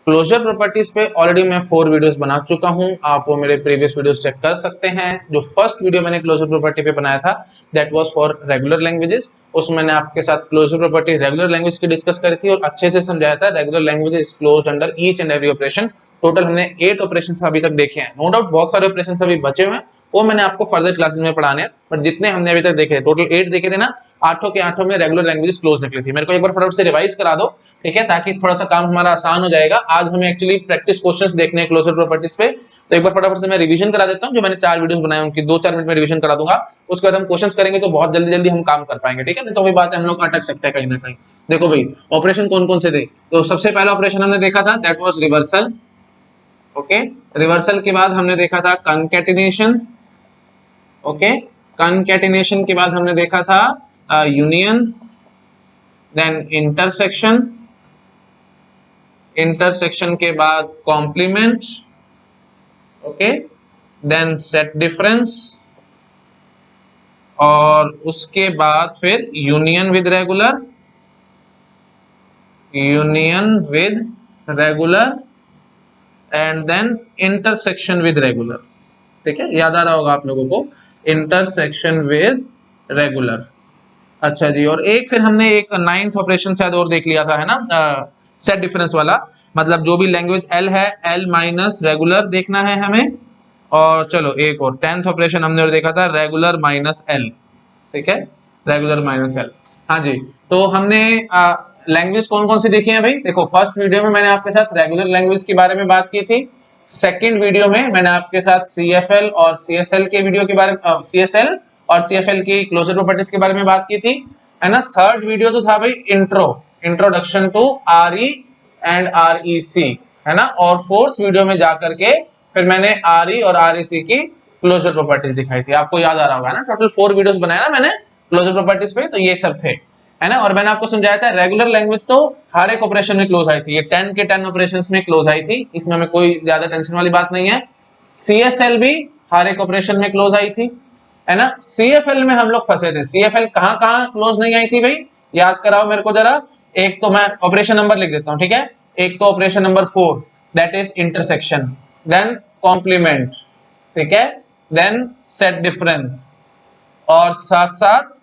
Closure properties पे already मैं 4 videos बना चुका हूं, आप वो मेरे प्रीवियस वीडियोस चेक कर सकते हैं। जो फर्स्ट वीडियो मैंने क्लोजर प्रॉपर्टी पे बनाया था that was for regular languages. उसमें मैंने आपके साथ क्लोजर प्रॉपर्टी रेगुलर लैंग्वेज की डिस्कस करी थी और अच्छे से समझाया था regular language is closed under each and every operation. Total हमने 8 ऑपरेशंस अभी तक देखे हैं। नो डाउट बहुत सारे ऑपरेशंस अभी बचे हुए हैं, वो मैंने आपको फर्दर क्लासेस में पढ़ाने हैं, बट जितने हमने अभी तक देखे टोटल 8 देखे थे ना, 8 के 8 में रेगुलर लैंग्वेजेस क्लोज निकली थी। मेरे को एक बार फटाफट से रिवाइज करा दो, ठीक है, ताकि थोड़ा सा काम हमारा आसान हो जाएगा। आज हमें एक्चुअली प्रैक्टिस क्वेश्चंस देखने हैं क्लोजर प्रॉपर्टीज पे, तो एक बार फटाफट से मैं रिवीजन करा देता हूं। जो मैंने 4 वीडियोस बनाए उनकी 2-4 मिनट में रिवीजन करा दूंगा, उसके बाद हम क्वेश्चंस करेंगे तो बहुत जल्दी जल्दी हम काम कर पाएंगे, ठीक है। नहीं तो वही बात है, हम लोग अटक सकते हैं कहीं ना कहीं। देखो भाई, ऑपरेशन कौन कौन से थे। तो सबसे पहला ऑपरेशन हमने देखा था that was reversal, okay. Reversal के बाद हमने देखा था कॉन्कैटिनेशन, ओके। कॉन्कैटिनेशन के बाद हमने देखा था यूनियन, देन इंटरसेक्शन, इंटरसेक्शन के बाद complement, okay, then set difference, और उसके बाद फिर union with regular, union with regular and then intersection with regular, ठीक है। याद आ रहा होगा आप लोगों को, इंटरसेक्शन विद रेगुलर। अच्छा जी, और एक फिर हमने एक 9th ऑपरेशन शायद और देख लिया था, है ना, सेट डिफरेंस वाला। मतलब जो भी लैंग्वेज एल है, एल माइनस रेगुलर देखना है हमें। और चलो एक और 10th ऑपरेशन हमने और देखा था रेगुलर माइनस एल, ठीक है, रेगुलर माइनस एल। हाँ जी, तो हमने लैंग्वेज कौन कौन सी देखी है भाई। देखो, फर्स्ट वीडियो में मैंने आपके साथ रेगुलर लैंग्वेज के बारे में बात की थी। सेकंड वीडियो में मैंने आपके साथ CFL और CSL के वीडियो के बारे में CSL और CFL की क्लोजर प्रॉपर्टीज के बारे में बात की थी, है ना। थर्ड वीडियो तो था भाई introduction to RE and REC, है ना। और फोर्थ वीडियो में जाकर के फिर मैंने RE और REC की क्लोजर प्रॉपर्टीज दिखाई थी। आपको याद आ रहा होगा ना, टोटल 4 वीडियोस बनाए ना मैंने क्लोजर प्रॉपर्टीज पे, तो ये सब थे, है ना। और मैंने आपको समझाया था रेगुलर लैंग्वेज तो हर एक ऑपरेशन में क्लोज आई थी, ये 10 के 10 ऑपरेशंस में क्लोज आई थी, इसमें हमें कोई ज्यादा टेंशन वाली बात नहीं है। CSL भी हर एक ऑपरेशन में क्लोज आई थी, है ना। CFL में हम लोग फंसे थे। CFL कहां क्लोज नहीं आई थी भाई, याद कराओ मेरे को जरा। एक तो मैं ऑपरेशन नंबर लिख देता हूं, ठीक है। एक तो operation number 4 that is intersection, then complement, ठीक है, देन सेट डिफरेंस, और साथ साथ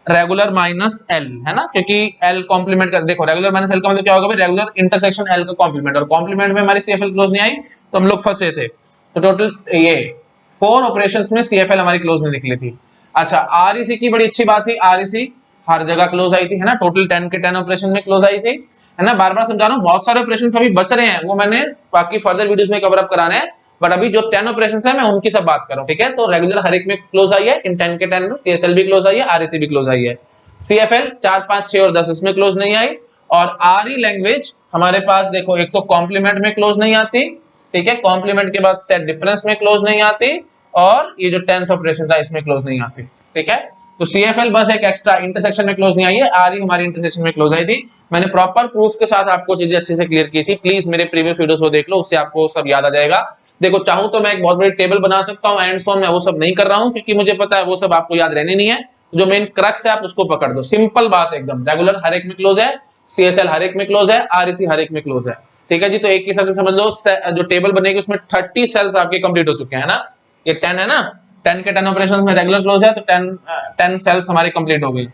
रेगुलर माइनस एल, है ना, क्योंकि एल कॉम्प्लीमेंट कर, देखो रेगुलर माइनस एल का मतलब क्या होगा भाई, रेगुलर इंटरसेक्शन एल का कॉम्प्लीमेंट, और कॉम्प्लीमेंट में हमारी CFL क्लोज नहीं आई तो हम लोग फंसे थे। तो टोटल ये 4 ऑपरेशंस में CFL हमारी क्लोज नहीं निकली थी। अच्छा, REC की बड़ी अच्छी बात थी, REC हर जगह क्लोज आई थी, है ना, टोटल 10 के 10 ऑपरेशन में क्लोज आई थी, है ना। बार बार समझा रहा हूं, बहुत सारे ऑपरेशन अभी बच रहे हैं, वो मैंने बाकी फर्दर वीडियोस में कवर अप कराने हैं, बट अभी जो 10 ऑपरेशंस है मैं उनकी सब बात कर रहा हूं, ठीक है। तो रेगुलर हर एक में क्लोज आई है, इन 10 के 10 में CSL भी क्लोज आई है, REC भी क्लोज आई है। CFL 4, 5, 6 और 10 इसमें क्लोज नहीं आई। और RE लैंग्वेज हमारे पास देखो, एक तो कॉम्प्लीमेंट में क्लोज नहीं आती, ठीक है, कॉम्प्लीमेंट के बाद सेट डिफरेंस में क्लोज नहीं आती, और ये जो 10th ऑपरेशन था इसमें क्लोज नहीं आती, ठीक है। तो CFL बस एक एक्स्ट्रा इंटरसेक्शन में क्लोज नहीं आई है, RE हमारी इंटरसेक्शन में क्लोज आई थी। मैंने प्रॉपर प्रूफ के साथ आपको चीजें अच्छे से क्लियर की थी, प्लीज मेरे प्रीवियस वीडियोस को देख लो, उससे आपको सब याद आ जाएगा। देखो, चाहूं तो मैं एक बहुत बड़ी टेबल बना सकता हूं एंड सो, मैं वो सब नहीं कर रहा हूं, क्योंकि मुझे पता है वो सब आपको याद रहने नहीं है। जो मेन क्रक्स है आप उसको पकड़ दो, सिंपल बात एकदम, रेगुलर हर एक में क्लोज है, CSL हर एक में क्लोज है, REC हर एक में क्लोज है, ठीक है जी। तो एक के साथ समझ लो, जो टेबल बनेगी उसमें 30 सेल्स आपके कंप्लीट हो चुके हैं ना। ये 10 है ना, 10 के 10 ऑपरेशन में रेगुलर क्लोज है, तो 10 सेल्स हमारी कंप्लीट हो गई।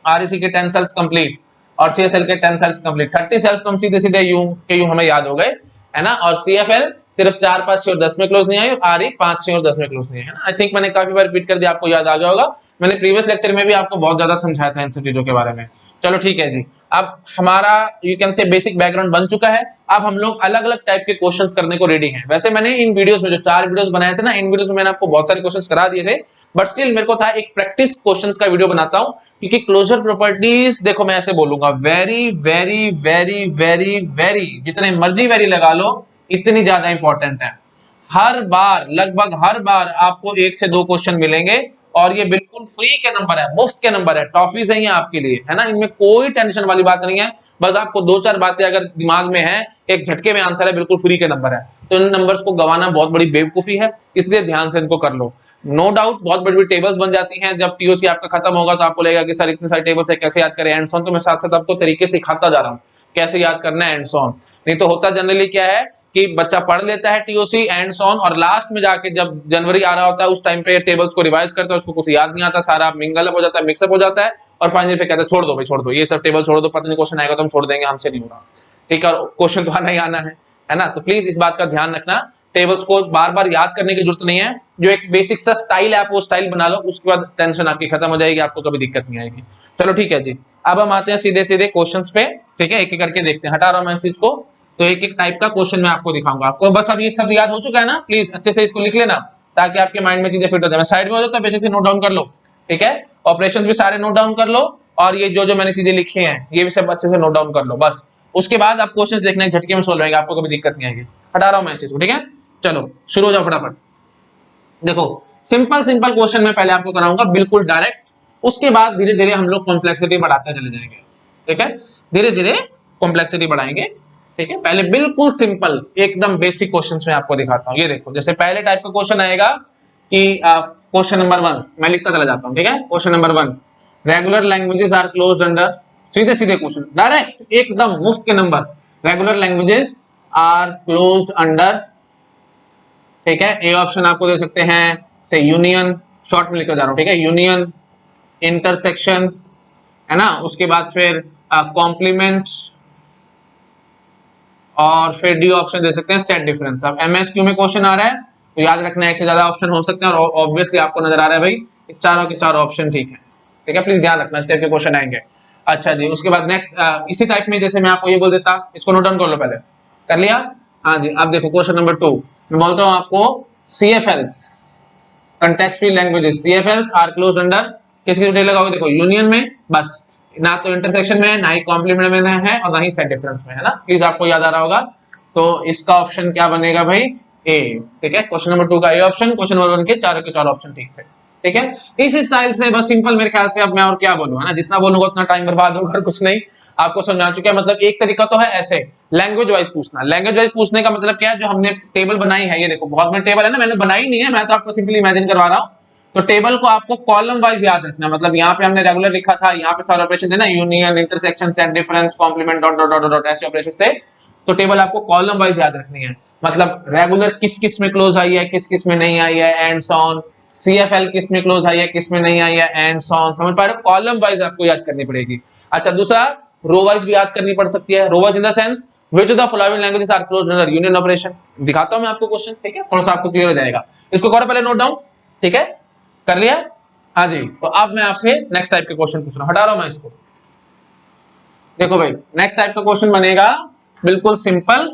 REC के 10 सेल्स कंप्लीट और CSL के 10 सेल्स कंप्लीट, 30 सेल्स तो हम सीधे सीधे यूं के यूं हमें याद हो गए, है ना। और CFL सिर्फ 4, 5, 6 और 10 में क्लोज नहीं आई, और RE 5, 6 और 10 में क्लोज नहीं है ना। आई थिंक मैंने काफी बार रिपीट कर दिया, आपको याद आ गया होगा, मैंने प्रीवियस लेक्चर में भी आपको बहुत ज्यादा समझाया था इन सब चीजों के बारे में। चलो ठीक है जी, अब हमारा you can say basic background बन चुका है। अब हम लोग अलग अलग टाइप के क्वेश्चंस करने को रेडी हैं। वैसे मैंने इन वीडियोस में जो 4 वीडियोस बनाए थे ना, इन वीडियोस में मैंने आपको बहुत सारे क्वेश्चंस करा दिए थे, बट स्टिल मेरे को था एक प्रैक्टिस क्वेश्चंस का वीडियो बनाता हूं, क्योंकि क्लोजर प्रॉपर्टीज देखो मैं ऐसे बोलूंगा, very very very very very, जितने मर्जी वेरी लगा लो, इतनी ज्यादा इंपॉर्टेंट है। हर बार, लगभग हर बार आपको 1 से 2 क्वेश्चन मिलेंगे, और ये बिल्कुल फ्री के नंबर है, मुफ्त के नंबर है, टॉफीज है ये आपके लिए, है ना। इनमें कोई टेंशन वाली बात नहीं है, बस आपको 2-4 बातें अगर दिमाग में है, एक झटके में आंसर है, बिल्कुल फ्री के नंबर है। तो इन नंबर्स को गंवाना बहुत बड़ी बेवकूफी है, इसलिए ध्यान से इनको कर लो। नो डाउट बहुत बड़ी बड़ी टेबल्स बन जाती हैं, जब TOC आपका खत्म होगा तो आपको लगेगा कि सर इतने सारे टेबल्स है कैसे याद करें, एंड सो तो मैं साथ साथ आपको तरीके सिखाता जा रहा हूँ, कैसे याद करना है एंड सो ऑन। नहीं तो होता जनरली क्या है कि बच्चा पढ़ लेता है टीओसी एंड सो ऑन, और लास्ट में जाके जब जनवरी आ रहा होता है उस टाइम पे टेबल्स को रिवाइज करता है, उसको कुछ याद नहीं आता, सारा मिंगल अप हो जाता है, मिक्सअप हो जाता है, और फाइनली पे कहता है छोड़ दो भाई, छोड़ दो ये सब टेबल, छोड़ दो, पता नहीं क्वेश्चन आएगा तो हम छोड़ देंगे, हमसे नहीं हो रहा। ठीक है, और क्वेश्चन तो आना ही आना है ना। तो प्लीज इस बात का ध्यान रखना, टेबल्स को बार बार याद करने की जरूरत नहीं है, जो एक बेसिक सा स्टाइल है आप वो स्टाइल बना लो, उसके बाद टेंशन आपकी खत्म हो जाएगी, आपको कभी दिक्कत नहीं आएगी। चलो ठीक है जी, अब हम आते हैं सीधे सीधे क्वेश्चंस पे। ठीक है, एक एक करके देखते हैं, हटा रहा हूं मैं इस चीज को, तो एक एक टाइप का क्वेश्चन मैं आपको दिखाऊंगा। आपको बस अब ये सब याद हो चुका है ना, प्लीज अच्छे से इसको लिख लेना ताकि आपके माइंड में चीजें फिट हो जाए। मैं साइड में हो जाता है, बेसिक से नोट डाउन कर लो। ठीक है, ऑपरेशंस भी सारे नोट डाउन कर लो, और ये जो जो मैंने चीजें लिखी हैं ये भी सब अच्छे से नोट डाउन कर लो बस। उसके बाद आप क्वेश्चंस देखने झटके में सोल्व होंगे, आपको कभी दिक्कत नहीं आएगी। हटा रहा हूं मैं इस चीज को। ठीक है, चलो शुरू हो जाओ फटाफट। देखो सिंपल सिंपल क्वेश्चन मैं पहले आपको कराऊंगा बिल्कुल डायरेक्ट, उसके बाद धीरे धीरे हम लोग कॉम्प्लेक्सिटी बढ़ाते चले जाएंगे। ठीक है, धीरे धीरे कॉम्प्लेक्सिटी बढ़ाएंगे। ठीक है, पहले बिल्कुल सिंपल एकदम बेसिक क्वेश्चंस में आपको दिखाता हूं। ये देखो, जैसे पहले टाइप का क्वेश्चन आएगा कि क्वेश्चन नंबर 1 मैं लिखता चला जाता हूं। ठीक है, question number 1, regular languages are closed under, सीधे सीधे क्वेश्चन डायरेक्ट एकदम मुफ्त के number, regular languages are closed under. ठीक है, ए ऑप्शन आपको दे सकते हैं से यूनियन, शॉर्ट में लिखकर जा रहा हूं। ठीक है, यूनियन, इंटरसेक्शन, है ना, उसके बाद फिर कॉम्प्लीमेंट, और फिर डी ऑप्शन दे सकते हैं सेट डिफरेंस। अब एमएसक्यू में क्वेश्चन आ रहा है तो याद रखना एक से ज्यादा ऑप्शन हो सकते हैं, और ऑब्वियसली आपको नजर आ रहा है भाई चारों के चारों ऑप्शन ठीक है। ठीक है, प्लीज ध्यान रखना, इस टाइप के क्वेश्चन आएंगे। अच्छा जी, उसके बाद नेक्स्ट इसी टाइप में जैसे मैं आपको ये बोल देता, इसको नोट डाउन कर लो, पहले कर लिया। हाँ जी, अब देखो क्वेश्चन नंबर 2 मैं बोलता हूँ आपको, CFLs context free languages, CFLs are closed under, किसकी ड्यूटी लगाओगे, देखो यूनियन में, बस ना तो इंटरसेक्शन में, ना ही कॉम्प्लीमेंट में है, और ना ही सेट डिफरेंस में, है ना, प्लीज आपको याद आ रहा होगा। तो इसका ऑप्शन क्या बनेगा भाई, ए। ठीक है, क्वेश्चन नंबर 2 का ए ऑप्शन, क्वेश्चन नंबर 1 के चारों ऑप्शन ठीक थे। ठीक है, इस स्टाइल से बस सिंपल, मेरे ख्याल से अब मैं और क्या बोलूं, है ना, जितना बोलूंगा उतना टाइम बर्बाद होगा, कुछ नहीं, आपको समझ आ चुका है। मतलब एक तरीका तो है ऐसे लैंग्वेज वाइज पूछना, लैंग्वेज वाइज पूछने का मतलब क्या है, जो हमने टेबल बनाई है, ये देखो बहुत बड़ी टेबल है ना, मैंने बनाई नहीं है, मैं तो आपको सिंपली इमेजिन करवा रहा हूँ। तो टेबल को आपको कॉलम वाइज याद रखना, मतलब यहाँ पे हमने रेगुलर लिखा था, यहाँ पे सारे ऑपरेशन थे ना, union, intersection, set difference, complement, dot dot dot dot, ऐसे ऑपरेशन थे। तो टेबल आपको कॉलम वाइज याद रखनी है, मतलब रेगुलर किस किस में क्लोज आई है, किस किस में नहीं आई है, एंड सो ऑन, CFL किस में क्लोज आई है, किस में नहीं आई है, एंड सो ऑन, समझ पा रहे हो, कॉलम वाइज आपको याद करनी पड़ेगी। अच्छा, दूसरा रो वाइज भी याद करनी पड़ सकती है, row wise in the sense which of the following languages are closed under union operation, दिखाता हूं मैं आपको क्वेश्चन। ठीक है, थोड़ा सा आपको क्लियर हो जाएगा, इसको करो पहले नोट डाउन। ठीक है, कर लिया। हाँ जी, तो अब मैं आपसे नेक्स्ट टाइप के क्वेश्चन पूछ रहा हूं, हटा रहा हूं मैं इसको। देखो भाई, नेक्स्ट टाइप का क्वेश्चन बनेगा बिल्कुल सिंपल,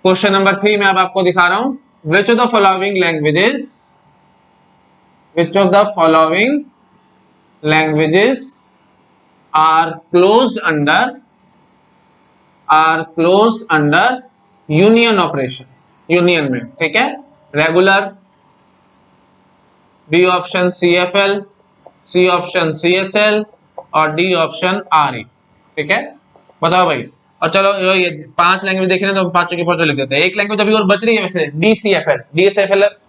क्वेश्चन नंबर 3 में अब आपको दिखा रहा हूं, which of the following languages are closed under union operation, union में। ठीक है, regular, B option CFL, C option CSL, और डी ऑप्शन RE। ठीक है, बताओ भाई। और चलो ये 5 लैंग्वेज देखे ना, तो पांचों के ऊपर लिख देते हैं। एक लैंग्वेज अभी और बच रही है वैसे,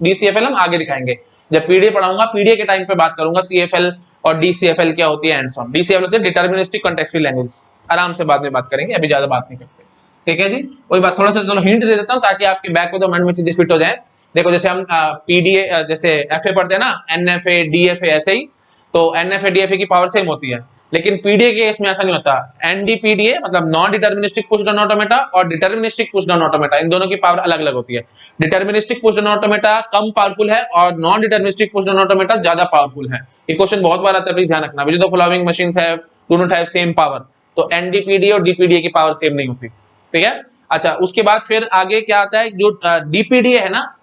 DCFL हम आगे दिखाएंगे, जब पीडीए पढ़ाऊंगा, पीडीए के टाइम पे बात करूंगा CFL और DCFL क्या होती है, एंड सो ऑन। DCFL होती है डिटरमिनिस्टिक कॉन्टेक्स्चुअल लैंग्वेज, आराम से बाद में बात करेंगे, अभी ज्यादा बात नहीं करते। ठीक है जी, वही बात, थोड़ा सा चलो हिंट दे देता हूँ ताकि आपके बैक ऑफ द माइंड में चीजें फिट हो जाए। देखो जैसे हम पीडीए जैसे एफए पढ़ते हैं ना, NFA DFA, ऐसे ही, तो NFA DFA की पावर सेम होती है, लेकिन पीडीए के केस में ऐसा नहीं होता। NDPDA मतलब non deterministic push down automata, और डिटरमिनिस्टिक पुश डाउन ऑटोमेटा, इन दोनों की पावर अलग अलग होती है। डिटरमिनिस्टिक पुश डाउन ऑटोमेटा कम पावरफुल है, और non deterministic push down automata ज्यादा पावरफुल है। ये क्वेश्चन बहुत बार आता है, ध्यान रखना। विच of the following machines have do not have same power, तो NDPDA और DPDA की पावर सेम नहीं होती। ठीक है, अच्छा, उसके बाद फिर आगे क्या आता है, जो DPDA है ना,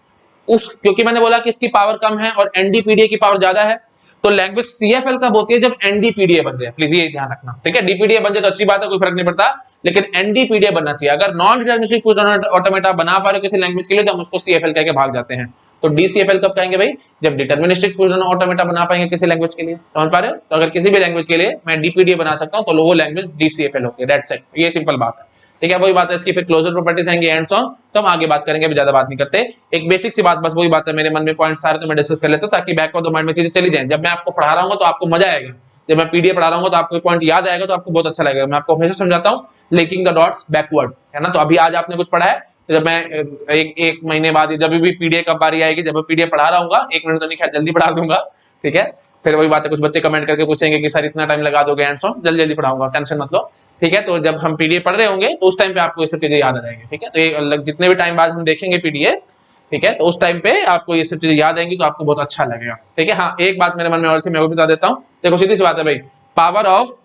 उस क्योंकि मैंने बोला कि इसकी पावर कम है और NDPDA की पावर ज्यादा है, तो लैंग्वेज CFL कब होती है, जब NDPDA बन जाए, प्लीज ये ध्यान रखना। ठीक है, DPDA बन जाए तो अच्छी बात है, कोई फर्क नहीं पड़ता, लेकिन NDPDA बनना चाहिए। अगर non deterministic push down automata बना पा रहे हो किसी लैंग्वेज के लिए, तो हम उसको CFL कह के भाग जाते हैं। तो DCFL कब कहेंगे भाई, जब डिटरमिनिस्टिक पुश डाउन ऑटोमेटा बना पाएंगे किसी लैंग्वेज के लिए, समझ पा रहे हो। तो अगर किसी भी लैंग्वेज के लिए मैं DPDA बना सकता हूं, तो वो लैंग्वेज DCFL होती है, दैट्स इट, ये सिंपल बात है। ठीक है, वही बात है, इसकी फिर क्लोजर प्रॉपर्टीज आएंगे, एंड सो ऑन, तो हम आगे बात करेंगे, अभी ज्यादा बात नहीं करते। एक बेसिक सी बात, बस वही बात है, मेरे मन में पॉइंट्स सारे तो मैं डिस्कस कर लेता हूं, ताकि बैक ऑफ द माइंड में चीजें चली जाएं, जब मैं आपको पढ़ा रहा हूं तो आपको मजा आएगा, जब मैं पीडीए पढ़ा रहा हूँ तो आपको पॉइंट याद आएगा तो आपको बहुत अच्छा लगेगा। मैं आपको हमेशा समझाता हूँ लिंकिंग द डॉट्स बैकवर्ड, है ना। तो अभी आज आपने कुछ पढ़ा है, तो जब मैं एक महीने बाद जब भी पीडीए का बारी आएगी, जब मैं पीडीए पढ़ा रहा हूँ, 1 मिनट तो नहीं, खैर जल्दी पढ़ा दूंगा, ठीक है। फिर वही बात है, कुछ बच्चे कमेंट करके पूछेंगे कि सर इतना टाइम लगा दोगे, एंड सो जल्दी जल्दी पढ़ाऊंगा, टेंशन मत लो, ठीक है। तो जब हम पीडीए पढ़ रहे होंगे तो उस टाइम पे आपको ये सब चीजें याद आ जाएंगी, ठीक है। तो ये जितने भी टाइम बाद हम देखेंगे पीडीए, ठीक है, तो उस टाइम पे आपको ये सब चीजें याद आएंगी तो आपको बहुत अच्छा लगेगा, ठीक है। हाँ, एक बात मेरे मन में और थी, मैं वो भी बता देता हूँ। देखो सीधी सी बात है भाई, पावर ऑफ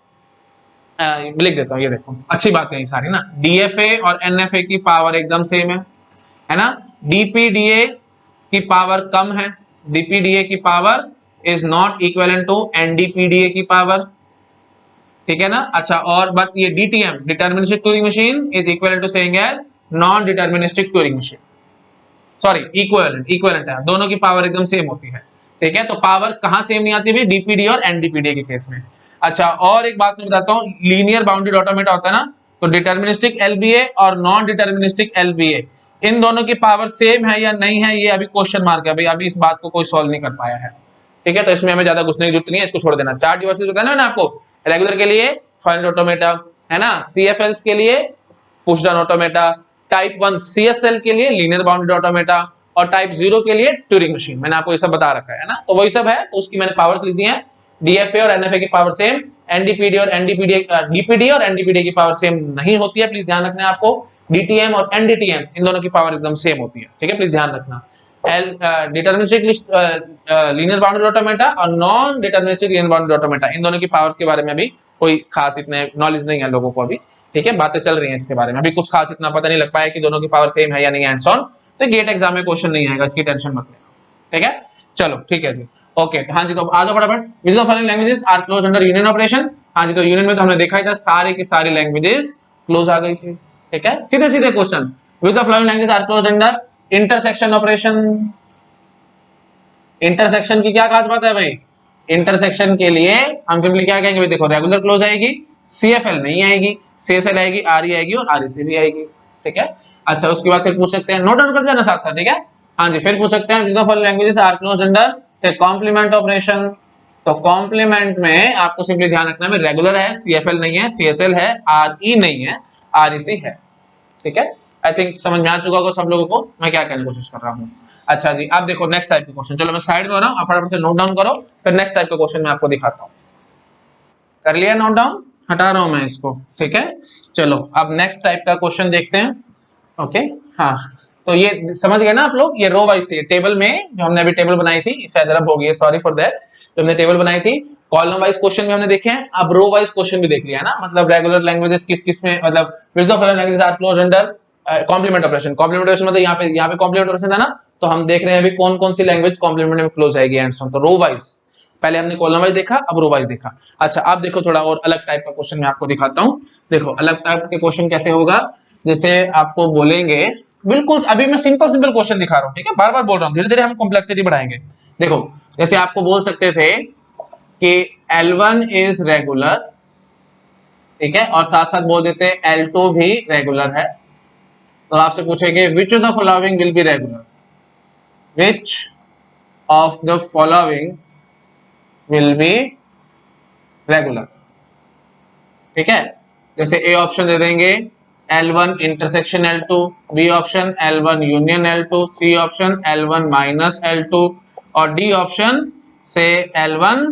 लिख देता हूँ, ये देखो अच्छी बात है सारी ना, डीएफए और एनएफए की पावर एकदम सेम है ना। डीपीडीए की पावर कम है, डीपीडीए की power is not equivalent to NDPDA की पावर, ठीक है ना। अच्छा, और बट ये DTM, deterministic Turing machine, is equivalent to saying as non deterministic Turing machine, sorry equivalent है, दोनों की पावर एकदम सेम होती है, ठीक है। तो पावर कहां सेम नहीं आती भाई, डीपीडी और एनडीपीडी के केस में। अच्छा, और एक बात मैं बताता हूं, लीनियर बाउंडेड ऑटोमेटा होता है ना, तो डिटर्मिनिस्टिक एलबीए और नॉन डिटर्मिनिस्टिक एलबीए, इन दोनों की पावर सेम है या नहीं है, ये अभी क्वेश्चन मार्क है भाई, अभी इस बात को कोई सॉल्व नहीं कर पाया है, ठीक है। तो इसमें हमें ज्यादा घुसने की जरूरत नहीं है, इसको छोड़ देना। 4 डिवाइसेस बताया ना मैंने आपको, रेगुलर के लिए फाइनल ऑटोमेटा, है ना, सीएफएल्स के लिए push down automata, type 1 CSL के लिए लीनियर बाउंडेड ऑटोमेटा, और टाइप 0 के लिए ट्यूरिंग मशीन। मैंने आपको ये सब बता रखा है ना, तो वही सब है, तो उसकी मैंने पावर्स लिख दी हैं। डीएफए और एनएफए की पावर सेम, एनडीपीडी और डीपीडी और एनडीपीडी की पावर सेम नहीं होती है, प्लीज ध्यान रखना है आपको। डीटीएम और एनडीटीएम, इन दोनों की पावर एकदम सेम होती है, ठीक है, प्लीज ध्यान रखना। डिटर्मिनिस्टिक लीनियर बाउंडेड ऑटोमेटा और non deterministic linear bounded automata, इन दोनों की पावर्स के बारे में अभी कोई खास इतने नॉलेज नहीं है लोगों को अभी, ठीक है। बातें चल रही हैं इसके बारे में, अभी कुछ खास इतना पता नहीं लग पाया कि दोनों की पावर सेम है या नहीं, एंड सो ऑन। तो गेट एग्जाम में क्वेश्चन नहीं आएगा, इसकी टेंशन मत लेना, ठीक है। चलो ठीक है जी, ओके। तो हाँ जी, तो आ जाओ फटाफट। Which of following languages are close under union operation. हाँ जी, तो यूनियन में तो हमने देखा ही था, सारी की सारी लैंग्वेजेस क्लोज आ गई थी, ठीक है। सीधे सीधे question, which of following languages are close under intersection operation. Intersection की क्या खास बात है भाई, इंटरसेक्शन के लिए हम सिंपली क्या कहेंगे भाई, देखो रेगुलर क्लोज आएगी, सीएफएल नहीं आएगी, सीएसएल आएगी, आरई आएगी और आरईसी भी आएगी, ठीक है। अच्छा, उसके बाद फिर पूछ सकते हैं, नोट डाउन कर देना साथ साथ, ठीक है। हाँ जी, फिर पूछ सकते हैं which of following languages are close under से कॉम्प्लीमेंट ऑपरेशन। तो कॉम्प्लीमेंट में आपको सिंपली ध्यान रखना है, रेगुलर है, सीएफएल नहीं है, सीएसएल है, आरई नहीं है, आरईसी है, ठीक है। आई थिंक समझ में आ चुका होगा सब लोगों को मैं क्या कहने की कोशिश कर रहा हूँ। अच्छा जी, अब देखो नेक्स्ट टाइप के क्वेश्चन, चलो मैं साइड में हो रहा हूँ, आप फटाफट से नोट डाउन करो, फिर नेक्स्ट टाइप का क्वेश्चन मैं आपको दिखाता हूँ। कर लिया नोट डाउन, हटा रहा हूं मैं इसको, ठीक है। चलो अब नेक्स्ट टाइप का क्वेश्चन देखते हैं, ओके। हाँ, तो ये समझ गए ना आप लोग, ये रो वाइज थी, टेबल में जो हमने अभी टेबल बनाई थी, शायद रब हो गई, सॉरी फॉर दैट, जो हमने टेबल बनाई थी, कॉलम वाइज क्वेश्चन भी हमने देखे हैं, अब रो वाइज क्वेश्चन भी देख लिया ना, मतलब रेगुलर लैंग्वेजेस किस किस में, मतलब which of following languages are close under complement operation. Complement operation मतलब यहाँ पे कॉम्प्लीमेंट ऑपरेशन था ना, तो हम देख रहे हैं अभी कौन कौन सी लैंग्वेज कॉम्प्लीमेंट में क्लोज आएगी, एंड सो ऑन। तो रो वाइज, पहले हमने कॉलम वाइज देखा, अब रो वाइज देखा। अच्छा, अब देखो थोड़ा और अलग टाइप का क्वेश्चन मैं आपको दिखाता हूँ। देखो अलग टाइप के क्वेश्चन कैसे होगा, जैसे आपको बोलेंगे, बिल्कुल अभी मैं सिंपल सिंपल क्वेश्चन दिखा रहा हूँ, ठीक है, बार बार बोल रहा हूँ, धीरे धीरे हम कॉम्प्लेक्सिटी बढ़ाएंगे। देखो जैसे आपको बोल सकते थे कि L1 इज रेगुलर, ठीक है, और साथ साथ बोल देते L2 भी रेगुलर है, तो आपसे पूछेंगे which of the following will be regular, which of the following will be regular, ठीक है। जैसे ए ऑप्शन दे देंगे L1 intersection L2, B option L1 union L2, C option L1 minus L2, और डी ऑप्शन से L1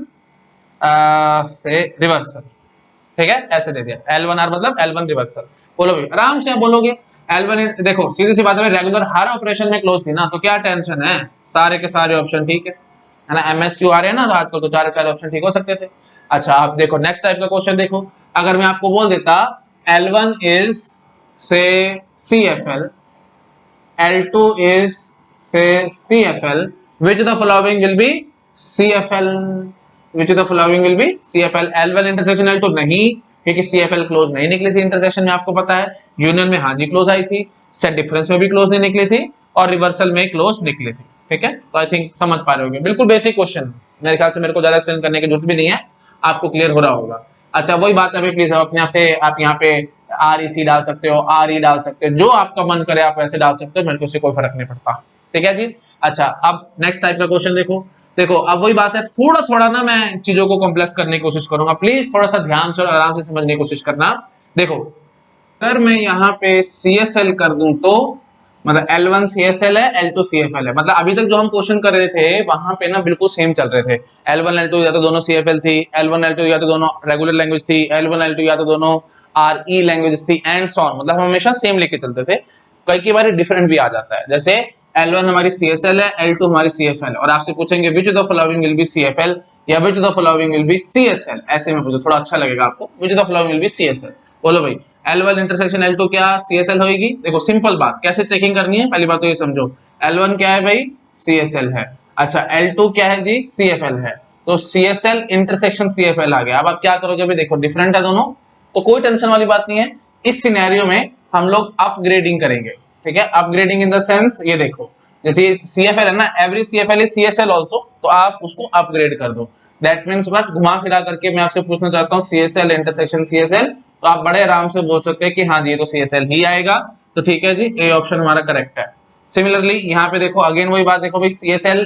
से reversal, ठीक है, ऐसे दे दिया। L1R मतलब L1 रिवर्सल। बोलो भाई, आराम से आप बोलोगे L1। देखो सीधी सी बात है, रेगुलर हर ऑपरेशन में क्लोज थी ना, तो क्या टेंशन है, सारे के सारे ऑप्शन ठीक है ना, MSQ आ रहे हैं ना, तो आजकल तो सारे सारे ऑप्शन ठीक हो सकते थे। अच्छा, आप देखो नेक्स्ट टाइप का क्वेश्चन देखो, अगर मैं आपको बोल देता L1 इज से CFL, L2 is say CFL, which of the following will be CFL, which of the following will be CFL। L1 intersection L2 नहीं, क्योंकि CFL क्लोज नहीं निकली थी इंटरसेक्शन में, आपको पता है। यूनियन में हाँ जी क्लोज आई थी, सेट डिफरेंस में भी क्लोज नहीं निकली थी, और रिवर्सल में क्लोज निकली थी, ठीक है। तो आई थिंक समझ पा रहे होंगे, बिल्कुल बेसिक क्वेश्चन, मेरे ख्याल से मेरे को ज्यादा एक्सप्लेन करने की जरूरत भी नहीं है, आपको क्लियर हो रहा होगा। अच्छा, वही बात है, प्लीज अपने आप से आप यहाँ पे REC डाल सकते हो, RE डाल सकते हो, जो आपका मन करे आप वैसे डाल सकते हो, मेरे को उससे कोई फर्क नहीं पड़ता, ठीक है जी। अच्छा, अब नेक्स्ट टाइप का क्वेश्चन देखो, देखो अब वही बात है, थोड़ा थोड़ा ना मैं चीजों को कॉम्प्लेक्स करने की कोशिश करूंगा, प्लीज थोड़ा सा ध्यान से और आराम से समझने की कोशिश करना। देखो अगर मैं यहाँ पे CSL कर दूं तो मतलब L1 CSL है, L2 CFL है, मतलब अभी तक जो हम क्वेश्चन कर रहे थे वहां पे ना बिल्कुल सेम चल रहे थे। L1 L2 या तो दोनों CFL थी, L1 L2 या तो दोनों रेगुलर लैंग्वेज थी, L1 L2 या तो दोनों RE लैंग्वेज थी एंड सो ऑन, मतलब हम हमेशा सेम लेके चलते थे। कई बार डिफरेंट भी आ जाता है, जैसे L1 हमारी CSL है, L2 हमारी CFL है, और आपसे पूछेंगे which of the following will be CFL या विच of the following will be CSL, ऐसे में पूछो थोड़ा अच्छा लगेगा आपको, विच of the following will be CSL। बोलो भाई L1 इंटरसेक्शन L2 क्या CSL होगी? देखो सिंपल बात, कैसे चेकिंग करनी है पहली बात तो ये समझो। L1 क्या है भाई? CSL है। अच्छा L2 क्या है जी? CFL है। तो CSL इंटरसेक्शन CFL आ गया। अब आप क्या करोगे भाई, देखो डिफरेंट है दोनों, तो कोई टेंशन वाली बात नहीं है। इस सिनेरियो में हम लोग अपग्रेडिंग करेंगे, ठीक है? अपग्रेडिंग इन द सेंस, ये देखो जैसे CFL है ना, every CFL is CSL also, तो आप उसको अपग्रेड कर दो। दैट मीन्स बट घुमा फिरा करके मैं आपसे पूछना चाहता हूँ CSL इंटरसेक्शन CSL, तो आप बड़े आराम से बोल सकते हैं कि हाँ जी ये तो CSL ही आएगा। तो ठीक है जी, ए ऑप्शन हमारा करेक्ट है। सिमिलरली यहाँ पे देखो अगेन वही बात, देखो भाई CSL,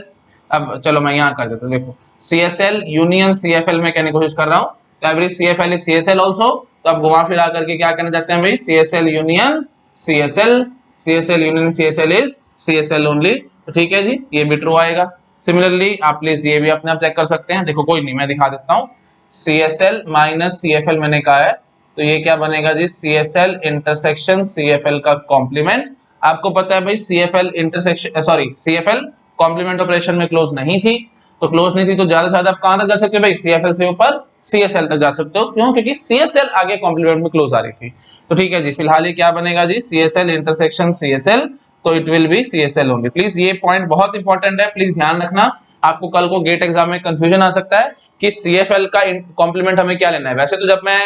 अब चलो मैं यहाँ कर देता हूँ, देखो CSL यूनियन CFL में कहने की कोशिश कर रहा हूँ, तो every CFL is CSL also, तो अब घुमा फिरा करके क्या करना चाहते हैं भाई, CSL union CSL, CSL union CSL is CSL only, तो ठीक है जी ये भी ट्रू आएगा। सिमिलरली आप प्लीज ये भी अपने आप चेक कर सकते हैं, देखो कोई नहीं मैं दिखा देता हूँ, CSL माइनस CFL मैंने कहा है, तो ये क्या बनेगा जी, CSL इंटरसेक्शन CFL का कॉम्प्लीमेंट। आपको पता है भाई CFL intersection sorry CFL complement operation में क्लोज नहीं थी, तो क्लोज नहीं थी तो ज्यादा से ज्यादा आप कहां तक जा सकते हो भाई, CFL से ऊपर CSL तक जा सकते हो, क्यों? क्योंकि CSL आगे कॉम्प्लीमेंट में क्लोज आ रही थी। तो ठीक है जी, फिलहाल ये क्या बनेगा जी, CSL इंटरसेक्शन CSL, तो it will be CSL only. Please ये पॉइंट बहुत इंपॉर्टेंट है, प्लीज ध्यान रखना, आपको कल को गेट एग्जाम में कंफ्यूजन आ सकता है कि CFL का कॉम्प्लीमेंट हमें क्या लेना है। वैसे तो जब मैं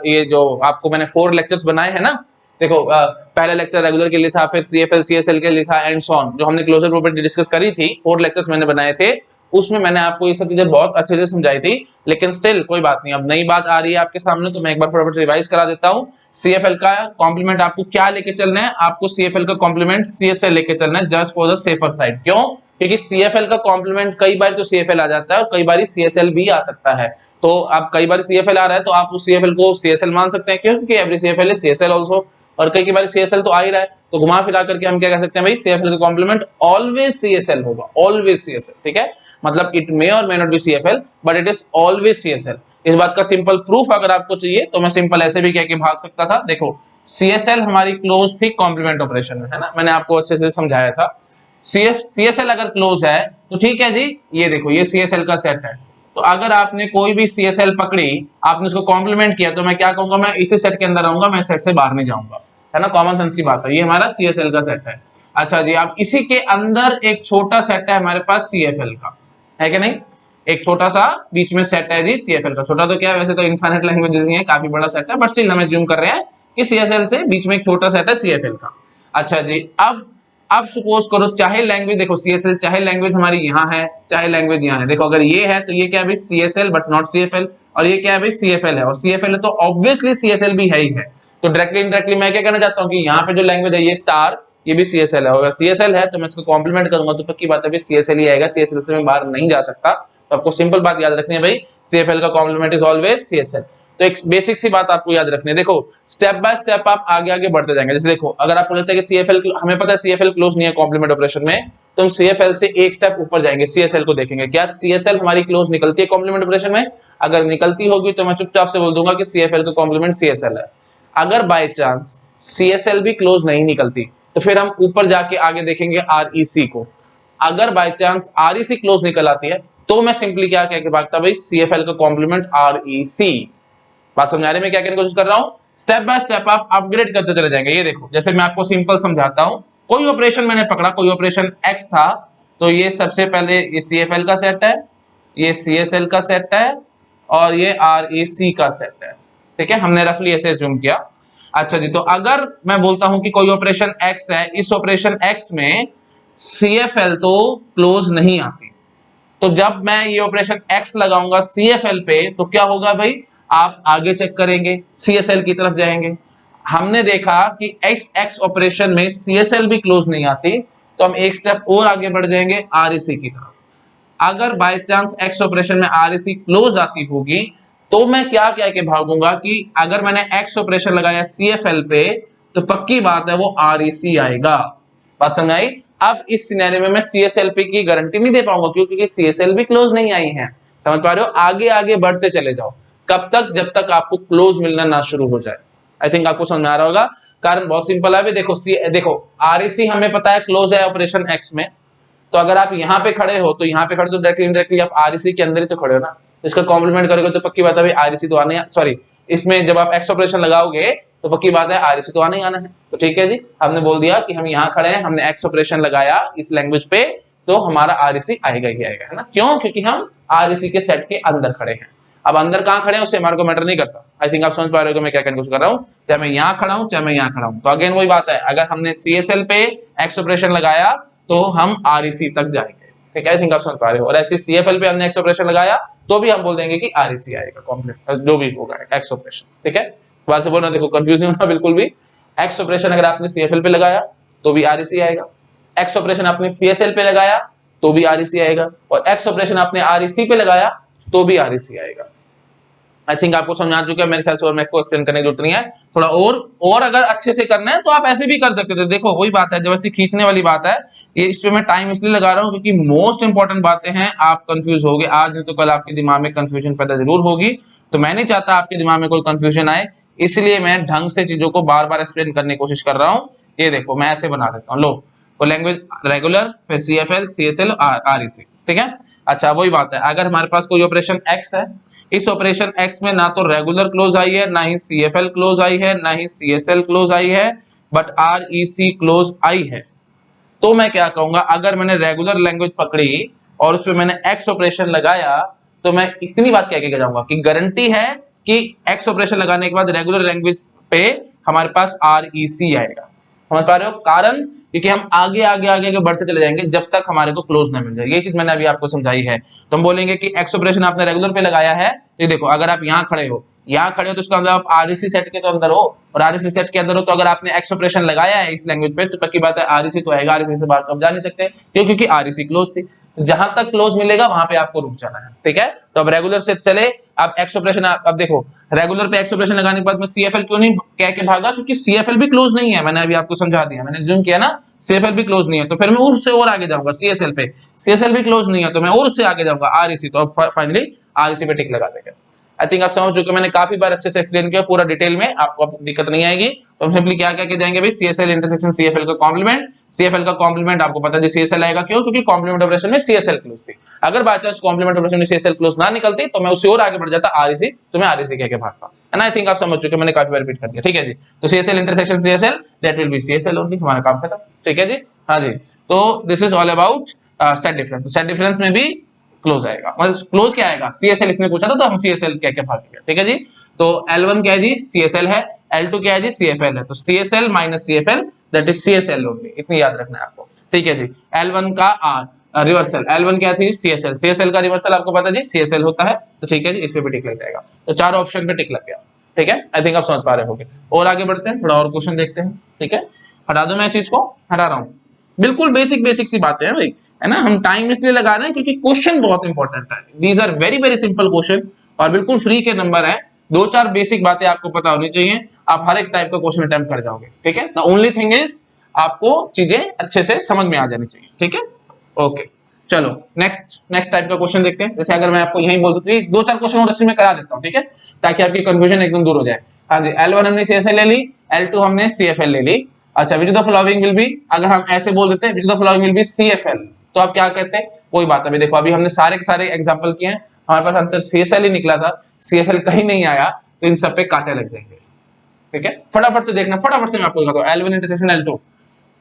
ये जो आपको मैंने 4 लेक्चर्स बनाए हैं ना, देखो पहला लेक्चर रेगुलर के लिए था, फिर CFL CSL के लिए था एंड सो ऑन, जो हमने क्लोजर प्रॉपर्टी डिस्कस करी थी, 4 लेक्चर्स मैंने बनाए थे, उसमें मैंने आपको ये सब चीजें बहुत अच्छे से समझाई थी। लेकिन स्टिल कोई बात नहीं, अब नई बात आ रही है आपके सामने, तो मैं एक बार फटाफट रिवाइज करा देता हूँ। CFL का कॉम्प्लीमेंट आपको क्या लेके चलना है, आपको CFL का कॉम्प्लीमेंट CSL लेके चलना है, just for the safer side. क्यों? क्योंकि CFL का कॉम्प्लीमेंट कई बार तो CFL आ जाता है और कई बार CSL भी आ सकता है, तो आप कई बार CFL आ रहा है तो आप उस CFL को CSL मान सकते हैं, क्यों? क्योंकि every CFL is CSL also, और कई बार CSL तो आ ही रहा है, तो घुमा फिरा करके हम क्या कह सकते हैं भाई, CFL का कॉम्प्लीमेंट ऑलवेज CSL होगा, ऑलवेज CSL, ठीक है? मतलब इट मे और may not be CFL but it is always CSL। इस बात का सिंपल प्रूफ अगर आपको चाहिए तो मैं सिंपल ऐसे भी कह के भाग सकता था, देखो CSL हमारी क्लोज थी कॉम्प्लीमेंट ऑपरेशन में, है ना, मैंने आपको अच्छे से समझाया था। CSL अगर क्लोज है तो ठीक है जी, ये देखो ये CSL का सेट है, तो अगर आपने कोई भी CSL पकड़ी, आपने उसको कॉम्प्लीमेंट किया, तो मैं क्या कहूंगा, मैं इसी सेट के अंदर रहूंगा, मैं सेट से बाहर नहीं जाऊंगा, है ना, कॉमन सेंस की बात है, ये हमारा CSL का सेट है। अच्छा जी, अब इसी के अंदर एक छोटा सेट है हमारे पास CFL का, है कि नहीं? एक छोटा सा बीच में सेट है जी CFL का, छोटा तो क्या है, वैसे तो इनफाइनाइट लैंग्वेजेस ही है, काफी बड़ा सेट है, बट स्टिल हम एज्यूम कर रहे हैं कि CSL से बीच में एक छोटा सेट है CFL का। अच्छा जी, अब सपोज करो चाहे लैंग्वेज, देखो CSL चाहे लैंग्वेज हमारी यहाँ है चाहे लैंग्वेज यहाँ है, देखो अगर ये है तो ये क्या है भाई, CSL बट नॉट CFL, और ये क्या है भाई, CFL है, और CFL है तो ऑब्वियसली CSL भी है ही है। तो डायरेक्टली इनडायरेक्टली मैं क्या कहना चाहता हूँ कि यहाँ पे जो लैंग्वेज है ये स्टार, ये भी CSL है, अगर CSL है तो मैं इसको कॉम्प्लीमेंट करूंगा तो पक्की बात है भाई CSL ही आएगा, CSL से मैं बाहर नहीं जा सकता। तो आपको सिंपल बात याद रखनी है भाई, CFL का कॉम्प्लीमेंट इज ऑलवेज CSL। तो एक बेसिक सी बात आपको याद रखनी है, देखो स्टेप बाय स्टेप आप आगे आगे बढ़ते जाएंगे। जैसे देखो अगर आपको लगता है कि CFL, हमें पता है CFL क्लोज नहीं है कॉम्प्लीमेंट ऑपरेशन में, तो हम CFL से एक स्टेप ऊपर जाएंगे, CSL को देखेंगे, क्या CSL हमारी क्लोज निकलती है कॉम्प्लीमेंट ऑपरेशन में? अगर निकलती होगी तो मैं चुपचाप से बोल दूंगा कि CFL का कॉम्प्लीमेंट CSL है। अगर बाय चांस CSL भी क्लोज नहीं निकलती तो फिर हम ऊपर जाके आगे देखेंगे REC को। अगर बाय चांस REC क्लोज निकल आती है तो मैं सिंपली क्या कह के भागता भाई, CFL का कॉम्प्लीमेंट REC। बात समझ आ रही है मैं क्या कहने की कोशिश कर रहा हूं? स्टेप बाय स्टेप आप अपग्रेड करते चले जाएंगे। ये देखो जैसे मैं आपको सिंपल समझाता हूं, कोई ऑपरेशन मैंने पकड़ा, कोई ऑपरेशन X था, तो ये सबसे पहले ये CFL का सेट है, ये CSL का सेट है, और ये REC का सेट है, ठीक है, हमने रफली ऐसे अज्यूम किया। अच्छा जी, तो अगर मैं बोलता हूं कि कोई ऑपरेशन X है, इस ऑपरेशन X में CFL तो क्लोज नहीं आती, तो जब मैं ये ऑपरेशन X लगाऊंगा CFL पे तो क्या होगा भाई, आप आगे चेक करेंगे CSL की तरफ जाएंगे। हमने देखा कि X ऑपरेशन में CSL भी क्लोज नहीं आती, तो हम एक स्टेप और आगे बढ़ जाएंगे REC की तरफ। अगर बाय चांस एक्स ऑपरेशन में आरईसी क्लोज आती होगी तो मैं क्या कह के भागूंगा कि अगर मैंने एक्स ऑपरेशन लगाया सीएफएल पे तो पक्की बात है वो आरईसी आएगा। बात समझ आई। अब इस सिनेरियो में मैं सीएसएलपी की गारंटी नहीं दे पाऊंगा क्योंकि सीएसएल भी क्लोज नहीं आई है। समझ पा रहे हो। आगे आगे बढ़ते चले जाओ। कब तक? जब तक आपको क्लोज मिलना ना शुरू हो जाए। आई थिंक आपको समझ में आ रहा होगा। कारण बहुत सिंपल है। देखो आरईसी हमें पता है क्लोज है ऑपरेशन एक्स में, तो अगर आप यहाँ पे खड़े हो तो यहाँ पे खड़े तो डायरेक्टली इनडायरेक्टली आप आरईसी के अंदर ही तो खड़े हो ना, इसका कॉम्प्लीमेंट करोगे तो पक्की बात है भाई आरईसी तो आने, सॉरी इसमें जब आप एक्स ऑपरेशन लगाओगे तो पक्की बात है आरईसी तो आने ही आना है। तो ठीक है जी, हमने बोल दिया कि हम यहाँ खड़े हैं, हमने एक्स ऑपरेशन लगाया इस लैंग्वेज पे तो हमारा आरईसी आएगा ही आएगा, है ना। क्यों? क्योंकि हम आरईसी के सेट के अंदर खड़े हैं। अब अंदर कहाँ खड़े हैं उससे हमारे को मैटर नहीं करता। आई थिंक आप समझ पा रहे हो मैं क्या कहने की कोशिश कर रहा हूँ। चाहे मैं यहाँ खड़ा हूँ चाहे मैं यहाँ खड़ा हूँ, तो अगेन वही बात है, अगर हमने सीएसएल पे एक्स ऑपरेशन लगाया तो हम आरईसी तक जाएंगे। ठीक है, आई थिंक आप समझ पा रहे हो। और ऐसे सीएफएल पे हमने एक्स ऑपरेशन लगाया तो भी हम बोल देंगे कि आरईसी आएगा कंप्लीट जो भी होगा एक्स ऑपरेशन। ठीक है, बात से बोल रहा हूं, देखो कंफ्यूज नहीं होना बिल्कुल भी। एक्स ऑपरेशन अगर आपने सीएफएल पे लगाया तो भी आरईसी आएगा, एक्स ऑपरेशन आपने सीएसएल पे लगाया तो भी आरईसी आएगा, और एक्स ऑपरेशन आपने आरईसी पे लगाया तो भी आरईसी आएगा। आई थिंक आपको समझ आ चुका है मेरे ख्याल से, और मैं को एक्सप्लेन करने की जरूरत नहीं है। थोड़ा और अगर अच्छे से करना है तो आप ऐसे भी कर सकते थे। देखो वही बात है, जबरदस्ती खींचने वाली बात है ये। इस पे मैं टाइम इसलिए लगा रहा हूँ क्योंकि मोस्ट इंपॉर्टेंट बातें हैं। आप कंफ्यूज हो गए आज नहीं तो कल आपके दिमाग में कंफ्यूजन पैदा जरूर होगी, तो मैं नहीं चाहता आपके दिमाग में कोई कंफ्यूजन आए, इसलिए मैं ढंग से चीजों को बार बार एक्सप्लेन करने की कोशिश कर रहा हूँ। ये देखो मैं ऐसे बना देता हूँ, लो वो लैंग्वेज रेगुलर, फिर सीएफएल, सीएसएल, आरईसी। ठीक है, अच्छा वही बात है, अगर हमारे पास कोई ऑपरेशन एक्स है, इस ऑपरेशन एक्स में ना तो रेगुलर क्लोज आई है, ना ही सीएफएल क्लोज आई है, ना ही सीएसएल क्लोज आई है, बट आरईसी क्लोज आई है, तो मैं क्या कहूंगा, अगर मैंने रेगुलर लैंग्वेज पकड़ी और उस पर मैंने एक्स ऑपरेशन लगाया तो मैं इतनी बात कह के जाऊंगा कि गारंटी है कि एक्स ऑपरेशन लगाने के बाद रेगुलर लैंग्वेज पे हमारे पास आरईसी आएगा। समझ पा रहे हो। कारण क्योंकि हम आगे आगे आगे आगे बढ़ते चले जाएंगे जब तक हमारे को क्लोज ना मिल जाए। ये चीज मैंने अभी आपको समझाई है। तो हम बोलेंगे कि एक्स ऑपरेशन आपने रेगुलर पे लगाया है, ये देखो अगर आप यहाँ खड़े हो तो उसका मतलब आप आरईसी सेट के तो अंदर हो, और आरईसी सेट के अंदर हो तो अगर आपने एक्स ऑपरेशन लगाया है इस लैंग्वेज पे तो पक्की बात है आरईसी तो आएगा, आरईसी से बाहर तो हम जा नहीं सकते क्यों, क्योंकि आरईसी क्लोज थी। जहां तक क्लोज मिलेगा वहां पे आपको रुक जाना है। ठीक है, तो अब रेगुलर से चले, अब एक्स ऑपरेशन, अब देखो रेगुलर पे एक्स ऑपरेशन लगाने के बाद मैं सीएफएल क्यों नहीं कह के भागा, क्योंकि सीएफएल भी क्लोज नहीं है। मैंने अभी आपको समझा दिया, मैंने जूम किया ना, सीएफएल भी क्लोज नहीं है, तो फिर मैं उससे और आगे जाऊंगा सीएसएल पे, सीएसएल भी क्लोज नहीं है तो मैं और उससे आगे जाऊंगा आरईसी, तो अब फाइनली आरईसी पे टिक लगा देंगे। आई थिंक आप समझ चुके, मैंने काफी बार अच्छे से एक्सप्लेन किया पूरा डिटेल में, आपको दिक्कत नहीं आएगी। तो हम सिंपली क्या क्या जाएंगे भाई, सीएसएल इंटरसेक्शन सीएफएल का कॉम्प्लीमेंट, सीएफएल का कॉम्प्लीमेंट आपको पता है सीएसएल आएगा, क्यों, क्योंकि कॉम्प्लीमेंट ऑपरेशन में सीएसएल क्लोज थी। अगर बाय चांस कॉम्प्लीमेंट ऑपरेशन में सीएसएल क्लोज ना निकलती तो मैं उससे और आगे बढ़ जाता आरईसी, तो मैं आरईसी कह के भागता है ना। आई थिंक आप समझ चुके, मैंने काफी बार रिपीट कर दिया। ठीक है जी, तो CSL intersection CSL that will B CSL only, हमारा काम खत्म। ठीक है जी, हाँ जी, तो this is all about set difference. Set difference में भी क्लोज आएगा, मतलब क्लोज क्या आएगा, सीएसएल इसने पूछा था तो हम सीएसएल कह के भाग गए। ठीक है जी, तो L1 क्या है जी, सीएसएल है, L2 क्या है जी, सीएफएल है, तो CSL minus CFL that is CSL only, इतनी याद रखना है आपको। ठीक है जी, L1 का R रिवर्सल, L1 क्या थी, सीएसएल, सीएसएल का रिवर्सल आपको पता है जी सीएसएल होता है, तो ठीक है जी, इस पे भी टिक लग जाएगा। तो चारों ऑप्शन पे टिक लग गया। ठीक है, आई थिंक आप समझ पा रहे होंगे। और आगे बढ़ते हैं, थोड़ा और क्वेश्चन देखते हैं। ठीक है, हटा दो, मैं इस चीज को हटा रहा हूँ, बिल्कुल बेसिक बेसिक सी बातें हैं भाई, है ना। हम टाइम इसलिए लगा रहे हैं क्योंकि क्वेश्चन बहुत इंपॉर्टेंट है, these are very very simple question, और बिल्कुल फ्री के नंबर है। दो चार बेसिक बातें आपको पता होनी चाहिए, आप हर एक टाइप का क्वेश्चन अटेम्प्ट कर जाओगे। ठीक है, द ओनली थिंग इज आपको चीजें अच्छे से समझ में आ जानी चाहिए। ठीक है, ओके, चलो नेक्स्ट टाइप का क्वेश्चन देखते हैं। जैसे अगर मैं आपको यही बोल दूं, दो चार क्वेश्चन और अच्छे में करा देता हूं, ठीक है, ताकि आपकी कंफ्यूजन एकदम दूर हो जाए। हाँ जी, L1 हमने सीएसएल ले ली, L2 हमने सीएफएल ले ली। अच्छा, विच of the following will B, अगर हम ऐसे बोल देते हैं which of the following will B CFL, तो आप क्या कहते हैं, वही बात है। देखो अभी हमने सारे के सारे एग्जांपल किए हैं, हमारे पास आंसर सीएसएल ही निकला था, सीएफएल कहीं नहीं आया, तो इन सब पे कांटे लग जाएंगे। ठीक है, फटाफट से देखना, फटाफट से मैं आपको दिखाता हूं। L1 इंटरसेक्शन L2,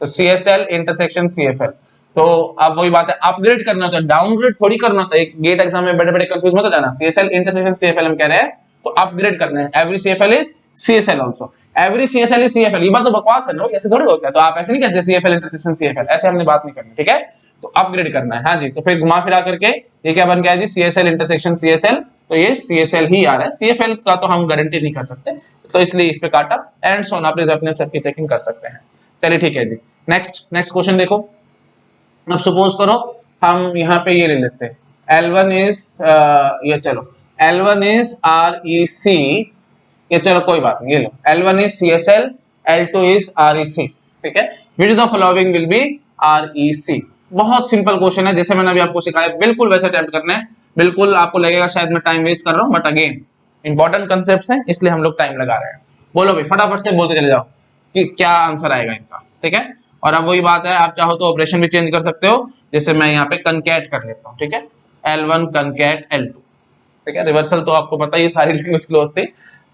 तो सीएसएल इंटरसेक्शन सीएफएल, तो अब वही बात है, अपग्रेड करना होता है, डाउनग्रेड थोड़ी करना होता है। एक गेट एग्जाम में बड़े बड़े कंफ्यूज मत हो जाना। सीएसएल इंटरसेक्शन सीएफएल हम कह रहे हैं, तो अपग्रेड करना है। Every CFL is CSL also, every CSL is CFL, ये बात तो बकवास है ना, ऐसे थोड़ी होता है। तो आप ऐसे नहीं कहते सीएफएल इंटरसेक्शन सीएफएल, ऐसे हमने बात नहीं करनी। ठीक है, तो अपग्रेड करना है। हाँ जी, तो फिर घुमा फिरा करके ये क्या बन गया जी, सीएसएल इंटरसेक्शन सीएसएल, तो ये सीएसएल ही आ रहा है, सीएफएल का तो हम गारंटी नहीं कर सकते, तो इसलिए इस पे काटा एंड सो आप अपने सबकी चेकिंग कर सकते हैं। चलिए ठीक है जी, नेक्स्ट क्वेश्चन देखो। अब सपोज करो हम यहाँ पे ये ले लेते हैं, L1 इज ये चलो L1 इज REC, ये चलो कोई बात नहीं, ये लो L1 is CSL, L2 is REC, ठीक है। Which the following will B REC। बहुत सिंपल क्वेश्चन है, जैसे मैंने अभी आपको सिखाया बिल्कुल वैसे अटेम्प्ट करना है। बिल्कुल आपको लगेगा शायद मैं टाइम वेस्ट कर रहा हूँ, बट अगेन इंपॉर्टेंट कंसेप्ट्स हैं इसलिए हम लोग टाइम लगा रहे हैं। बोलो भाई फटाफट से बोलते चले जाओ कि क्या आंसर आएगा इनका, ठीक है। और अब वही बात है, आप चाहो तो ऑपरेशन भी चेंज कर सकते हो, जैसे मैं यहाँ पे कनकैट कर लेता हूँ, ठीक है, L1 कनकैट L2, ठीक है। रिवर्सल तो आपको पता ही सारी लैंग्वेज क्लोज थी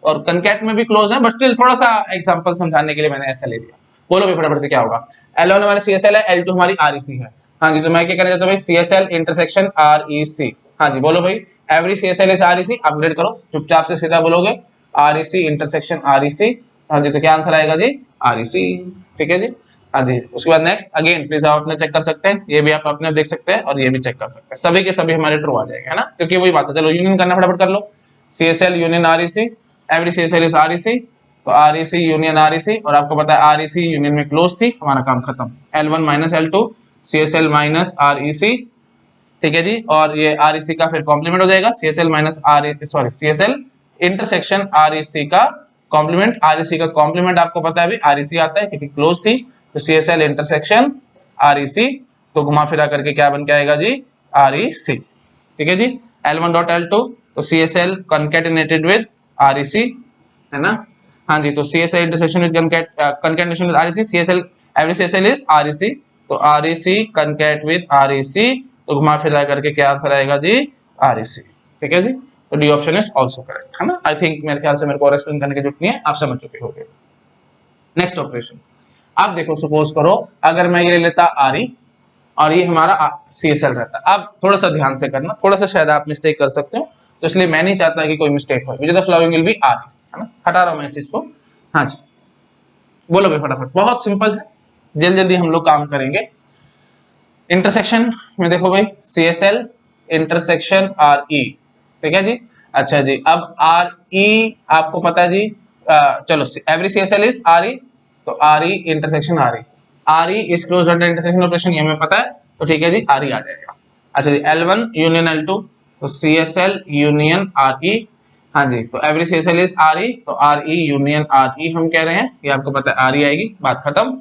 और कनकैट में भी क्लोज है, बट स्टिल थोड़ा सा एग्जांपल समझाने के लिए मैंने ऐसा ले लिया। बोलो भाई फटाफट से क्या होगा। L1 हमारी CSL है, L2 हमारी REC है। हाँ जी, तो मैं क्या कहना चाहता हूँ भाई, CSL इंटरसेक्शन REC। हाँ जी बोलो भाई, every CSL is REC, upgrade करो, चुपचाप से सीधा बोलोगे REC इंटरसेक्शन REC। हाँ जी, तो क्या आंसर आएगा जी, REC, ठीक है जी। हाँ जी, उसके बाद नेक्स्ट अगेन प्लीज आप अपने चेक कर सकते हैं, ये भी आप अपने देख सकते हैं और ये भी चेक कर सकते हैं, सभी के सभी हमारे ट्रू आ जाएंगे, है ना, क्योंकि वही बात है। चलो यूनियन करना फटाफट कर लो, CSL union REC, every CSL is REC, तो REC यूनियन REC, और आपको पता है REC यूनियन में क्लोज थी, हमारा काम खत्म। L1 minus L2 CSL minus REC, ठीक है जी, और ये REC का फिर कॉम्प्लीमेंट हो जाएगा, CSL minus CSL intersection REC का कॉम्प्लीमेंट। REC का कॉम्प्लीमेंट आपको पता है अभी REC आता है क्योंकि क्लोज थी, तो CSL इंटरसेक्शन REC, तो घुमा फिरा करके क्या बन के आएगा जी, REC, ठीक है जी। L1 डॉट L2, तो CSL कंकैटिनेटेड विद REC, है ना। हाँ जी, तो CSL intersection with concatenation with REC, CSL every CSL is REC, तो REC कंकैट विद REC, तो घुमा फिरा करके क्या आंसर आएगा जी, REC, ठीक है जी। तो D option is also correct, है ना। आई थिंक मेरे ख्याल से मेरे को और एक्सप्लेन करने की जरूरत नहीं है, आप समझ चुके होंगे। नेक्स्ट ऑपरेशन, अब देखो सपोज करो अगर मैं ये ले लेता RE और ये हमारा CSL रहता, अब थोड़ा सा ध्यान से करना, थोड़ा सा शायद आप मिस्टेक कर सकते हो, तो इसलिए मैं नहीं चाहता कि कोई मिस्टेक हो। Which the following will B RE, है ना, हटा रहा हूं मैं इस चीज को। हाँ जी बोलो भाई फटाफट, बहुत सिंपल है, जल्दी जल्दी हम लोग काम करेंगे। इंटरसेक्शन में देखो भाई, CSL इंटरसेक्शन RE, ठीक है जी। अच्छा जी, अब RE आपको पता है जी, चलो एवरी CSL इज RE, तो RE intersection RE is close under intersection operation, ये हमें पता है, तो ठीक है जी, RE आ जाएगा। अच्छा जी, L1 यूनियन L2, तो CSL यूनियन RE, हाँ जी, तो एवरी CSL इज RE, तो RE यूनियन RE हम कह रहे हैं, ये आपको पता है RE आएगी, बात खत्म।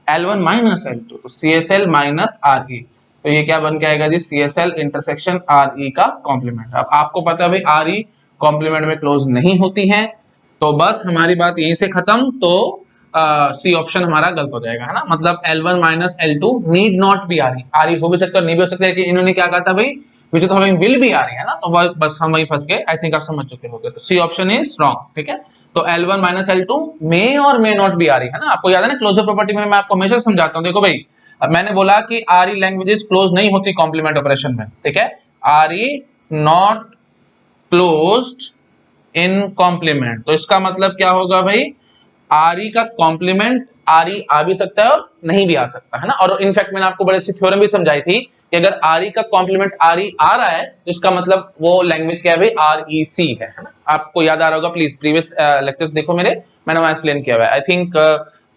L1 माइनस L2, तो CSL माइनस RE, तो ये क्या बन के आएगा जी, CSL इंटरसेक्शन RE का कॉम्प्लीमेंट। अब आपको पता है भाई RE कॉम्प्लीमेंट में क्लोज नहीं होती है, तो बस हमारी बात यहीं से खत्म, तो सी ऑप्शन हमारा गलत हो जाएगा, है ना। मतलब L1 minus L2 need not be RE हो भी सकता है नहीं भी हो सकता है, कि इन्होंने क्या कहा था भाई, विच तो हमें विल बी RE, है ना, तो बस हम वही फंस गए। आई थिंक आप समझ चुके होंगे, तो सी ऑप्शन इज रॉन्ग, ठीक है। तो L1 माइनस L2 मे और मे नॉट बी RE, है ना। आपको याद है ना क्लोजर प्रॉपर्टी में मैं आपको हमेशा समझाता हूँ, देखो भाई मैंने बोला कि RE लैंग्वेजेस क्लोज नहीं होती कॉम्प्लीमेंट ऑपरेशन में, ठीक है। RE not closed in complement, तो इसका मतलब क्या होगा भाई, RE का कॉम्प्लीमेंट RE आ भी सकता है और नहीं भी आ सकता, है ना। और इनफैक्ट मैंने आपको बड़ी अच्छी थ्योरम भी समझाई थी कि अगर RE का कॉम्प्लीमेंट RE आ रहा है तो इसका मतलब वो लैंग्वेज क्या है भाई, REC है ना। आपको याद आ रहा होगा, प्लीज प्रीवियस लेक्चर्स देखो मेरे, मैंने वहां एक्सप्लेन किया हुआ है। I think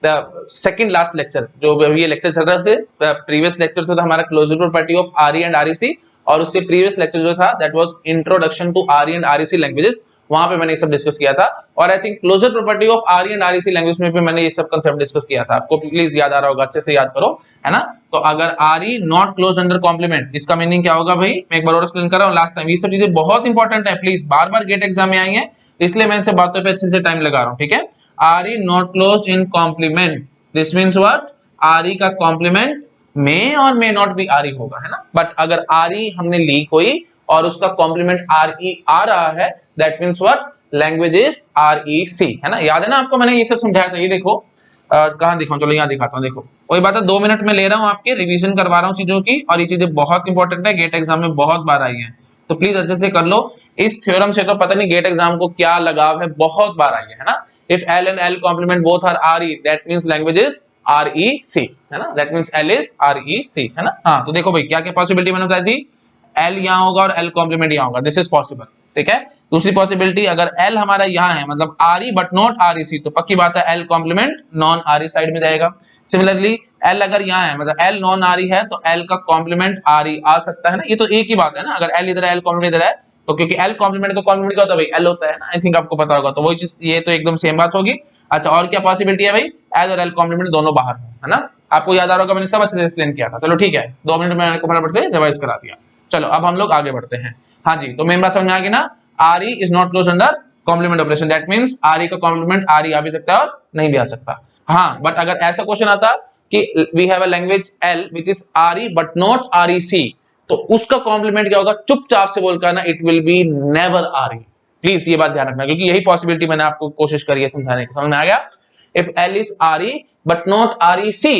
second last lecture जो ये लेक्चर चल रहा है, प्रीवियस लेक्चर था हमारा closure property of RE and REC, और उससे प्रीवियस लेक्चर जो था that was introduction to RE and REC languages, वहां पे मैंने ये सब डिस्कस किया था। और I think closure property of RE and REC language में भी मैंने ये सब कंसेप्ट डिस्कस किया था, आपको प्लीज याद आ रहा होगा, अच्छे से याद करो, है ना। तो अगर RE not close under complement, इसका मीनिंग क्या होगा भाई, मैं एक बार और एक्सप्लेन कर रहा हूं लास्ट टाइम, ये सब चीजें बहुत इंपॉर्टेंट है, प्लीज बार बार गेट एग्जाम में आई है, इसलिए मैं इन सब बातों पे अच्छे से टाइम लगा रहा हूं, ठीक है। RE not close in complement, this means what, RE का कॉम्प्लीमेंट मे और मे नॉट बी RE होगा, है ना। बट अगर RE हमने ली कोई और उसका कॉम्प्लीमेंट RE आ रहा है, that means what, language is REC, है ना। याद है ना आपको, मैंने ये सब समझाया था। ये देखो कहां दिखाऊं, चलो यहाँ दिखाता हूँ, देखो वही बात है, 2 मिनट में ले रहा हूँ, आपके रिवीजन करवा रहा हूँ चीजों की, और ये चीजें बहुत इंपॉर्टेंट है, गेट एग्जाम में बहुत बार आई है, तो प्लीज अच्छे से कर लो। इस थ्योरम से तो पता नहीं गेट एग्जाम को क्या लगाव है, बहुत बार आई है ना। If L and L complement both are RE, that means language is REC, है ना, that means L is REC, है ना। हाँ तो देखो भाई क्या क्या पॉसिबिलिटी मैंने बताई थी, L यहाँ होगा और L कॉम्प्लीमेंट यहाँ होगा, दिस इज पॉसिबल। ठीक है। दूसरी पॉसिबिलिटी, अगर L हमारा यहाँ है मतलब RE बट नॉट REC, तो पक्की बात है L complement non RE side में जाएगा। सिमिलरली L अगर यहाँ है मतलब L नॉन RE है तो L का कॉम्प्लीमेंट RE आ सकता है ना, ये तो एक ही बात है ना। अगर L इधर है L कॉम्प्लीमेंट इधर है तो क्योंकि L कॉम्प्लीमेंट का कॉम्प्लीमेंट क्या होता है भाई, L होता है ना, आई थिंक आपको पता होगा, तो वही चीज, ये तो एकदम सेम बात होगी। अच्छा, और क्या पॉसिबिलिटी है भाई, L और L कॉम्प्लीमेंट दोनों बाहर है ना, आपको याद आ रहा होगा, मैंने सब अच्छे से एक्सप्लेन किया था। चलो ठीक है, 2 मिनट में मैंने को फटाफट से रिवाइज करा दिया। चलो अब हम लोग आगे बढ़ते हैं। हाँ जी, तो मेन बात समझ में आ गई ना, RE is not close under complement operation, that means RE का कॉम्प्लीमेंट RE आ भी सकता है और नहीं भी आ सकता। हाँ, बट अगर ऐसा क्वेश्चन आता कि we have a language L which is RE but not REC, तो उसका कॉम्प्लीमेंट क्या होगा, चुपचाप से बोल करना, it will be never RE। Please ये बात ध्यान रखना, क्योंकि यही पॉसिबिलिटी मैंने आपको कोशिश करी है समझाने की, समझ में आ गया। If L is RE but not REC,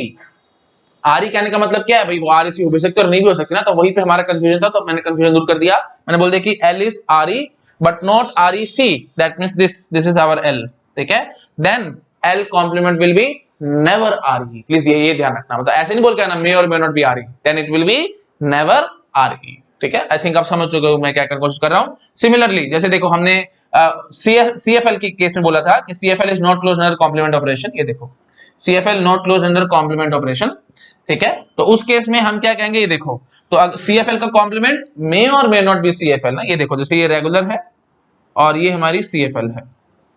RE कहने का मतलब क्या है भाई, वो REC हो भी सकती है और नहीं भी हो सकती ना, तो वहीं पे हमारा कंफ्यूजन था, तो मैंने कंफ्यूजन दूर कर दिया। मैंने बोल दिया कि L is RE but not REC, that means this is our L, ठीक है। Then L complement will be never RE, please ये ध्यान रखना, मतलब ऐसे नहीं बोल के ना मे और may not be RE, then it will be never RE, ठीक है। आई थिंक आप समझ चुके हो मैं क्या करने कोशिश कर रहा हूं। सिमिलरली जैसे देखो हमने CFL के केस में बोला था कि CFL is not close under complement operation, ये देखो CFL not close under complement operation, ठीक है। तो उस केस में हम क्या कहेंगे, ये देखो, तो CFL का कॉम्प्लीमेंट मे और मे नॉट बी CFL ना, ये देखो जैसे ये रेगुलर है और ये हमारी CFL है,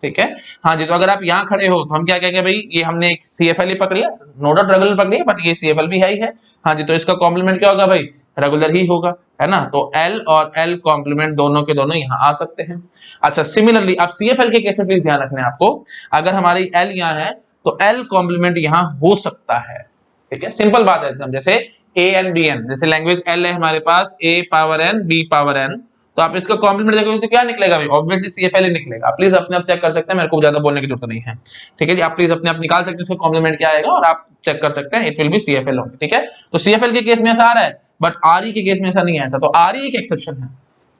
ठीक है। हाँ जी, तो अगर आप यहाँ खड़े हो तो हम क्या कहेंगे भाई, ये हमने एक CFL ही पकड़ी है, नो डाउट रेगुलर पकड़ी है, बट ये CFL भी है ही है। हाँ जी, तो इसका कॉम्प्लीमेंट क्या होगा भाई, रेगुलर ही होगा, है ना। तो L और L कॉम्प्लीमेंट दोनों के दोनों यहाँ आ सकते हैं। अच्छा, सिमिलरली अब CFL के केस में प्लीज ध्यान रखना है आपको, अगर हमारी L यहाँ है तो L कॉम्प्लीमेंट यहाँ हो सकता है, ठीक है। सिंपल बात है एकदम, जैसे AN BN, जैसे लैंग्वेज L है हमारे पास A power N B power N, तो आप इसका कॉम्प्लीमेंट देखोगे तो क्या निकलेगा भाई, ऑब्वियसली CFL ही निकलेगा। प्लीज अपने आप चेक कर सकते हैं, मेरे को ज्यादा बोलने की जरूरत नहीं है, ठीक है जी। आप प्लीज अपने आप निकाल सकते हैं इसका कॉम्प्लीमेंट क्या आएगा और आप चेक कर सकते हैं, इट विल बी CFL होंगे, ठीक है। तो CFL के केस में ऐसा आ रहा है, बट RE के केस में ऐसा नहीं आया था, तो RE एक एक्सेप्शन है,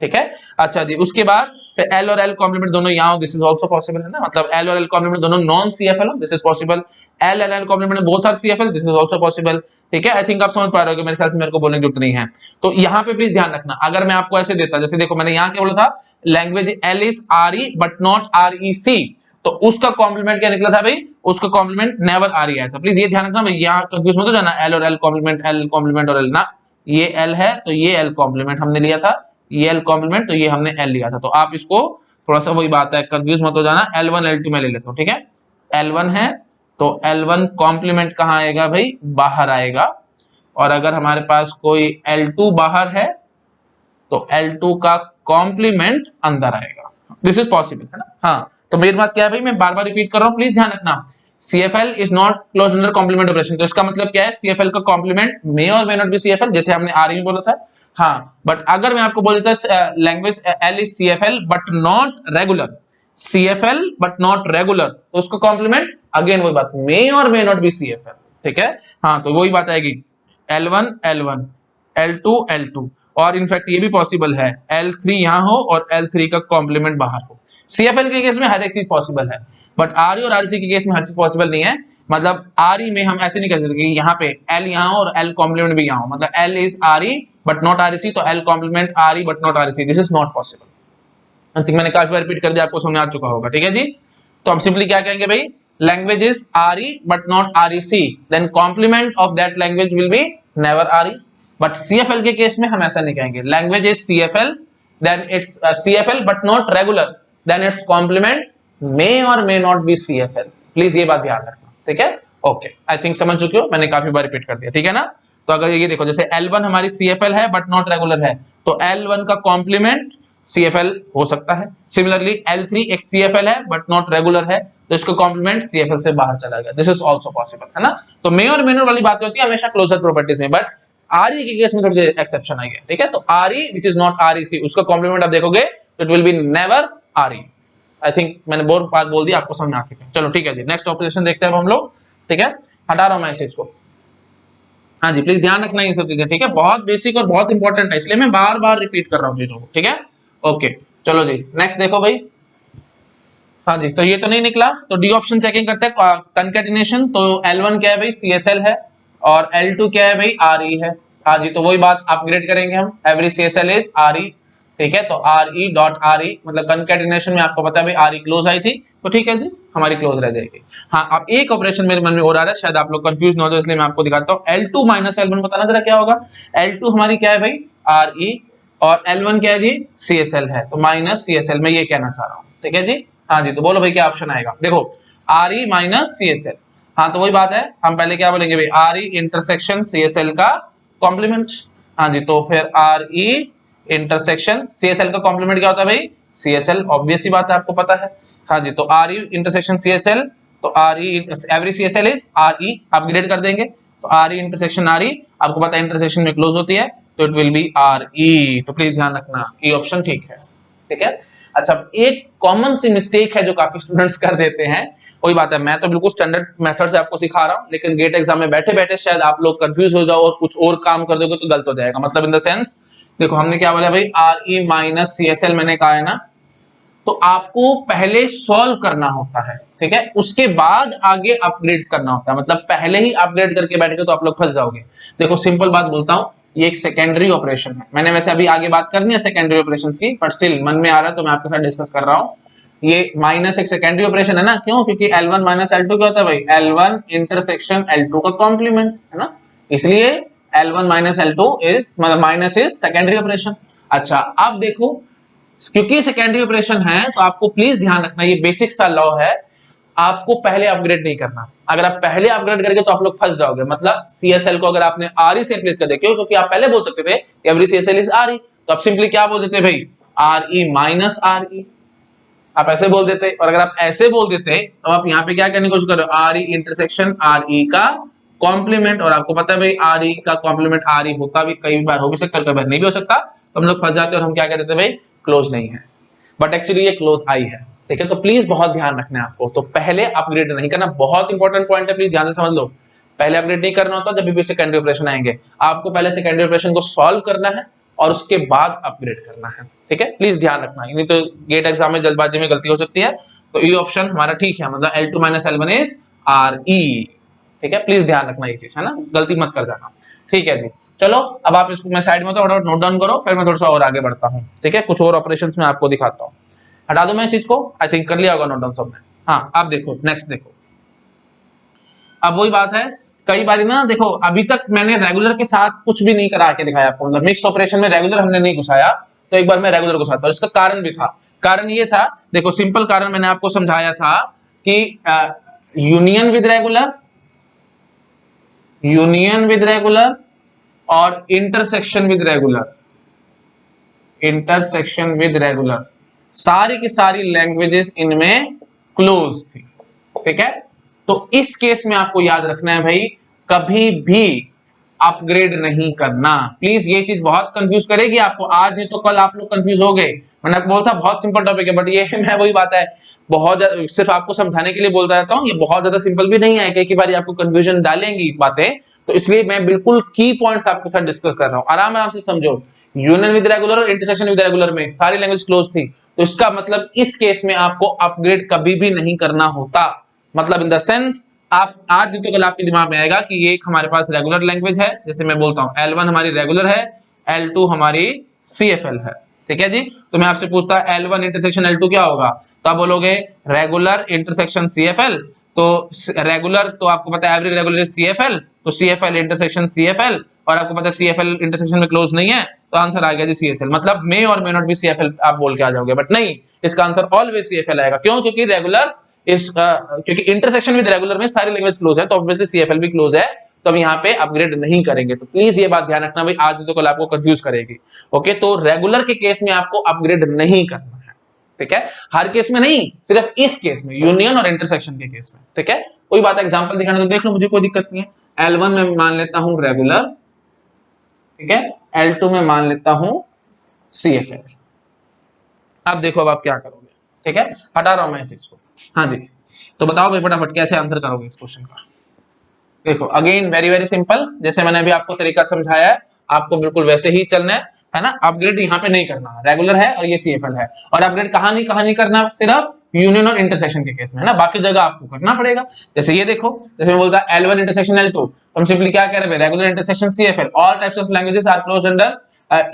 ठीक है। अच्छा जी, उसके बाद L और L कॉम्प्लीमेंट दोनों यहाँ हो, दिस इज आल्सो पॉसिबल, है ना, मतलब L और L कॉम्प्लीमेंट दोनों नॉन CFL हो, दिस इज पॉसिबल। L और L complement both are CFL, this is also possible, ठीक है। आई थिंक आप समझ पा रहे हो, मेरे ख्याल से मेरे को बोलने की जरूरत नहीं है। तो यहाँ पे प्लीज ध्यान रखना, अगर मैं आपको ऐसे देता, जैसे देखो मैंने यहाँ क्या बोला था, language L is RE but not REC, तो उसका कॉम्प्लीमेंट क्या निकला था भाई, उसका कॉम्प्लीमेंट नेवर RE आया था। प्लीज ये ध्यान रखना भाई, यहाँ कंफ्यूज मत हो जाना, L और L कॉम्प्लीमेंट और L ना, ये L है तो ये L कॉम्प्लीमेंट हमने लिया था, ये L कॉम्प्लीमेंट तो ये हमने L लिया था, तो आप इसको थोड़ा सा, वही बात है, कंफ्यूज मत हो जाना। L1 L2 में ले लेता हूं, ठीक है। L1 है तो L1 कॉम्प्लीमेंट कहां आएगा भाई, बाहर आएगा, और अगर हमारे पास कोई L2 बाहर है तो L2 का कॉम्प्लीमेंट अंदर आएगा, दिस इज पॉसिबल, है ना। हाँ, तो मेरी बात क्या है भाई, मैं बार बार रिपीट कर रहा हूं, प्लीज ध्यान रखना, CFL is not close under complement operation, तो इसका मतलब क्या है, CFL का कॉम्प्लीमेंट मे और मे नॉट बी CFL, जैसे हमने RE में बोला था। हाँ, बट अगर मैं आपको बोल देता language L is CFL but not regular, CFL but not regular, तो उसका कॉम्प्लीमेंट अगेन वही बात, मे और मे नॉट बी CFL, ठीक है। हाँ, तो वही बात आएगी, L1 L1 L2 L2, और इनफैक्ट ये भी पॉसिबल है L3 यहाँ हो और L3 का कॉम्प्लीमेंट बाहर हो। CFL के केस में हर एक चीज पॉसिबल है, बट RE और REC के केस में हर चीज पॉसिबल नहीं है। मतलब RE में हम ऐसे नहीं कह सकते कि यहाँ पे L यहाँ हो और L कॉम्प्लीमेंट भी यहाँ हो, मतलब L is RE but not REC, तो L complement RE but not REC, this is not possible. I think मैंने काफी बार रिपीट कर दिया, आपको समझ आ चुका होगा, ठीक है जी। तो हम सिंपली क्या कहेंगे भाई, language is RE but not REC, then complement of that language will be never RE। But CFL के केस में हम ऐसा नहीं कहेंगे, language is CFL then it's CFL but not regular, then it's complement may और may not be CFL, please ये बात ध्यान रखना, ठीक है। ओके, आई थिंक समझ चुके हो, मैंने काफी बार रिपीट कर दिया, ठीक है ना। तो अगर ये देखो, जैसे L1 हमारी CFL है बट नॉट रेगुलर है, तो L1 का कॉम्प्लीमेंट CFL हो सकता है। सिमिलरली L3 एक CFL है बट नॉट रेगुलर है, तो इसका कॉम्प्लीमेंट CFL से बाहर चला गया, दिस इज आल्सो पॉसिबल, है ना। तो मे और मे नॉट वाली बात होती है हमेशा क्लोजर प्रॉपर्टीज में, बट RE के केस में थोड़ी सी एक्सेप्शन आई है, ठीक है। तो RE which is not REC, उसका कॉम्प्लीमेंट आप देखोगे तो it will be never RE। I think मैंने बहुत बात बोल दी, आपको समझ आ चुका है। चलो ठीक है जी, नेक्स्ट ऑपरेशन देखते हैं अब हम लोग, ठीक है। हटा रहा हूं मैं इस चीज को, हाँ जी, प्लीज ध्यान रखना ये सब चीजें, ठीक है, बहुत बेसिक और बहुत इंपॉर्टेंट है, इसलिए मैं बार बार रिपीट कर रहा हूँ चीजों को, ठीक है। ओके, चलो जी नेक्स्ट देखो भाई। हाँ जी, तो ये तो नहीं निकला, तो डी ऑप्शन चेकिंग करते हैं, कंकैटिनेशन। तो L1 क्या है भाई, CSL है, और L2 क्या है भाई, RE है। हाँ जी, तो वही बात अपग्रेड करेंगे हम, एवरी CSL इज RE, ठीक है, तो R E dot R E मतलब कंकैटिनेशन में आपको पता है भाई आर ई क्लोज आई थी, तो ठीक है जी हमारी क्लोज रह जाएगी। हाँ, अब एक ऑपरेशन मेरे मन में और आ रहा है, शायद आप लोग कंफ्यूज ना हो तो इसलिए मैं आपको दिखाता हूँ। L2 माइनस L1 बताना जरा क्या होगा। L2 हमारी क्या है भाई आर ई और L1 क्या है जी CSL है, तो माइनस CSL में ये कहना चाह रहा हूँ। ठीक है जी, हाँ जी, तो बोलो भाई क्या ऑप्शन आएगा। देखो आर ई माइनस CSL, हाँ तो वही बात है, हम पहले क्या बोलेंगे भाई आर ई इंटरसेक्शन CSL का कॉम्प्लीमेंट। हाँ जी, तो फिर आर ई इंटरसेक्शन CSL का कॉम्प्लीमेंट क्या होता है भाई CSL, ऑब्वियस सी बात है आपको पता है। हाँ जी, तो आर ई इंटरसेक्शन CSL, तो R E every CSL is R E, upgrade कर देंगे, तो R E intersection R E आपको पता है इंटरसेक्शन में क्लोज होती है, तो it will B R E. तो प्लीज ध्यान रखना ये ऑप्शन ठीक है। ठीक है, अच्छा एक कॉमन सी मिस्टेक है जो काफी स्टूडेंट्स कर देते हैं, वही बात है, मैं तो बिल्कुल स्टैंडर्ड मेथड से आपको सिखा रहा हूं, लेकिन गेट एग्जाम में बैठे बैठे शायद आप लोग कंफ्यूज हो जाओ और कुछ और काम कर दोगे तो गलत हो जाएगा। मतलब इन द सेंस देखो हमने क्या बोला भाई आर ई माइनस CSL मैंने कहा है ना, तो आपको पहले सॉल्व करना होता है, ठीक है, उसके बाद आगे अपग्रेड करना होता है। मतलब पहले ही अपग्रेड करके बैठ गए तो आप लोग फंस जाओगे। देखो सिंपल बात बोलता हूं, ये एक सेकेंडरी ऑपरेशन है, मैंने वैसे अभी आगे बात करनी है सेकेंडरी ऑपरेशंस की, बट स्टिल मन में आ रहा है तो मैं आपके साथ डिस्कस कर रहा हूं। ये माइनस एक सेकेंडरी ऑपरेशन है ना, क्यों, क्योंकि L1 माइनस L2 क्या होता है भाई L1 इंटरसेक्शन L2 का कॉम्प्लीमेंट है ना, इसलिए L1 माइनस L2 इज मतलब माइनस इज सेकेंडरी ऑपरेशन। अच्छा अब देखो क्योंकि सेकेंडरी ऑपरेशन है तो आपको प्लीज ध्यान रखना, ये बेसिक सा लॉ है, आपको पहले अपग्रेड नहीं करना। अगर आप पहले अपग्रेड करेंगे तो आप लोग फंस जाओगे। मतलब CSL को अगर आपने आर ई से रिप्लेस कर दिया, क्यों, क्योंकि आप पहले बोल सकते थे every CSL is R E, तो आप सिंपली क्या बोल देते भाई R E minus R E, आप ऐसे बोल देते। और अगर आप ऐसे बोल देते तो आप यहाँ पे क्या करने की कोशिश कर रहे हो R E intersection R E का कॉम्प्लीमेंट, और आपको पता है भाई आर ई का कॉम्प्लीमेंट आर ई होता भी कई बार हो भी सकता है, कई बार नहीं भी हो सकता, तो हम लोग फंस जाते हैं और हम क्या कहते थे भाई क्लोज नहीं है, बट एक्चुअली ये क्लोज आई है। ठीक है, तो प्लीज बहुत ध्यान रखना है आपको, तो पहले अपग्रेड नहीं करना, बहुत इंपॉर्टेंट पॉइंट है, प्लीज ध्यान से समझ लो। पहले अपग्रेड नहीं करना होता, जब भी सेकेंडरी ऑपरेशन आएंगे आपको पहले सेकेंडरी ऑपरेशन को सॉल्व करना है और उसके बाद अपग्रेड करना है। ठीक है, प्लीज ध्यान रखना, नहीं तो गेट एग्जाम में जल्दबाजी में गलती हो सकती है। तो ये ऑप्शन हमारा ठीक है, मतलब L2 minus L1 is R E. ठीक है, प्लीज ध्यान रखना ये चीज है ना, गलती मत कर जाना। ठीक है जी, चलो अब आप इसको मैं साइड में तो फटाफट नोट डाउन करो, फिर मैं थोड़ा सा और आगे बढ़ता हूँ। ठीक है, कुछ और ऑपरेशंस में आपको दिखाता हूँ। हटा दो मैं इस चीज को, आई थिंक कर लिया होगा नोट डाउन सबने। हाँ अब देखो नेक्स्ट देखो, अब वही बात है, कई बार ना देखो अभी तक मैंने रेगुलर के साथ कुछ भी नहीं करा के दिखाया आपको, मतलब मिक्स ऑपरेशन में रेगुलर हमने नहीं घुसाया, तो एक बार मैं रेगुलर घुसाता हूं। इसका कारण भी था, कारण ये था, देखो सिंपल कारण मैंने आपको समझाया था कि union with regular, union with regular और intersection with regular, intersection with regular, सारी की सारी लैंग्वेजेस इनमें क्लोज थी। ठीक है, तो इस केस में आपको याद रखना है भाई कभी भी अपग्रेड नहीं करना। प्लीज ये चीज बहुत कंफ्यूज करेगी आपको, आज नहीं तो कल आप लोग कंफ्यूज हो गए। मैंने आपको बोला था बहुत सिंपल टॉपिक है, बट ये मैं वही बात है, बहुत सिर्फ आपको समझाने के लिए बोलता रहता हूँ, ये बहुत ज्यादा सिंपल भी नहीं है, कई बार आपको कंफ्यूजन डालेंगी बातें, तो इसलिए मैं बिल्कुल की पॉइंट्स आपके साथ डिस्कस कर रहा हूँ, आराम आराम से समझो। यूनियन विद रेगुलर और इंटरसेक्शन विद रेगुलर में सारी लैंग्वेज क्लोज थी, तो इसका मतलब इस केस में आपको अपग्रेड कभी भी नहीं करना होता। मतलब इन द सेंस आप आज तो कल आपके दिमाग में आएगा कि ये एक हमारे पास रेगुलर लैंग्वेज है, जैसे मैं बोलता हूं L1 हमारी रेगुलर है, L2 हमारी CFL है। ठीक है जी, तो मैं आपसे पूछता L1 इंटरसेक्शन L2 क्या होगा, तो आप बोलोगे रेगुलर इंटरसेक्शन CFL, तो रेगुलर तो आपको पता है एवरी रेगुलर इज CFL, तो CFL इंटरसेक्शन CFL, और आपको पता है CFL इंटरसेक्शन में क्लोज नहीं है, तो आंसर आ गया जी CSL। मतलब मे और मे नॉट बी CFL आप बोल के आ जाओगे, बट नहीं, इसका आंसर ऑलवेज CFL आएगा। क्यों, क्योंकि रेगुलर इस क्योंकि इंटरसेक्शन विद रेगुलर में सारी लैंग्वेज क्लोज है, तो ऑब्वियसली CFL भी क्लोज है, तो हम यहाँ पे अपग्रेड नहीं करेंगे। तो प्लीज ये बात ध्यान रखना भाई, आज तो कल आपको कंफ्यूज करेगी। ओके, तो रेगुलर के केस में आपको अपग्रेड नहीं करना है। ठीक है, हर केस में नहीं, सिर्फ इस केस में, यूनियन और इंटरसेक्शन के केस में। ठीक है, कोई बात एग्जांपल दिखाने तो देख लो, मुझे कोई दिक्कत नहीं है। L1 में मान लेता हूं रेगुलर, ठीक है, L2 में मान लेता हूं CFL। अब देखो अब आप क्या करोगे। ठीक है, हटा रहा हूं मैं इस चीज को। हाँ जी, तो बताओ भाई फटाफट कैसे आंसर करोगे इस क्वेश्चन का। देखो अगेन वेरी वेरी सिंपल, जैसे मैंने अभी आपको तरीका समझाया है, आपको बिल्कुल वैसे ही चलना है ना। अपग्रेड यहाँ पे नहीं करना, रेगुलर है और ये CFL है, और अपग्रेड कहां नहीं करना, सिर्फ यूनियन और इंटरसेक्शन के केस में, है ना, बाकी जगह आपको करना पड़ेगा। जैसे ये देखो, जैसे मैं बोलता L1 इंटरसेक्शन L2, तो हम सिंपली क्या कह रहे हैं, regular intersection CFL, all types of languages are closed under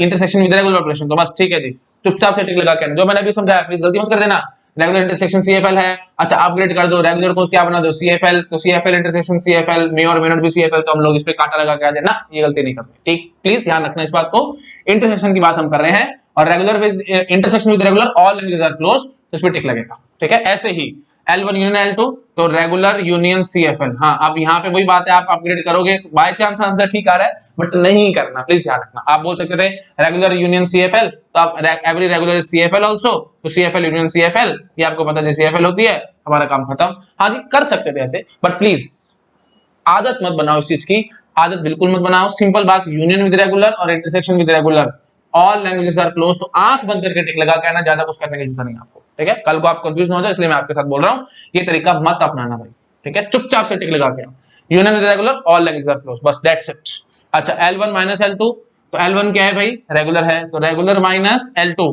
intersection with regular operation. तो बस ठीक है जी, चुपचाप से टिक लगा के, जो मैंने अभी समझाया प्लीज गलती मत कर देना। रेगुलर इंटरसेक्शन CFL है, अच्छा अपग्रेड कर दो, रेगुलर को क्या बना दो CFL, तो CFL इंटरसेक्शन CFL मे और मे नॉट बी CFL, तो हम लोग इस पे कांटा लगा के आ देना, ये गलती नहीं करनी, ठीक, प्लीज ध्यान रखना इस बात को। इंटरसेक्शन की बात हम कर रहे हैं, और regular with intersection with regular all languages are close, तो इस पे टिक लगेगा, ठीक है। ऐसे ही L1 यूनियन L2, तो रेगुलर यूनियन CFL। हाँ, अब यहाँ पे वही बात है, आप अपग्रेड करोगे, बाय चांस आंसर ठीक आ रहा है, बट नहीं करना, प्लीज ध्यान रखना। आप बोल सकते थे रेगुलर यूनियन CFL, तो आप every regular is CFL also, तो CFL यूनियन CFL, ये आपको पता है CFL होती है, हमारा काम खत्म। हाँ जी, कर सकते थे ऐसे, बट प्लीज आदत मत बनाओ इस चीज की, आदत बिल्कुल मत बनाओ। सिंपल बात, यूनियन विद रेगुलर और intersection with regular all languages are close, तो आंख बंद करके टिक लगा के आना, ज्यादा कुछ करने की जरूरत नहीं आपको, ठीक है। कल को आप कंफ्यूज ना हो जाए, इसलिए मैं आपके साथ बोल रहा हूँ, ये तरीका मत अपनाना भाई, ठीक है। चुपचाप से टिक लगा के आओ, union with regular all languages are close, बस दैट्स इट। अच्छा, L1 माइनस L2, तो L1 क्या है भाई, रेगुलर है, तो रेगुलर माइनस L2,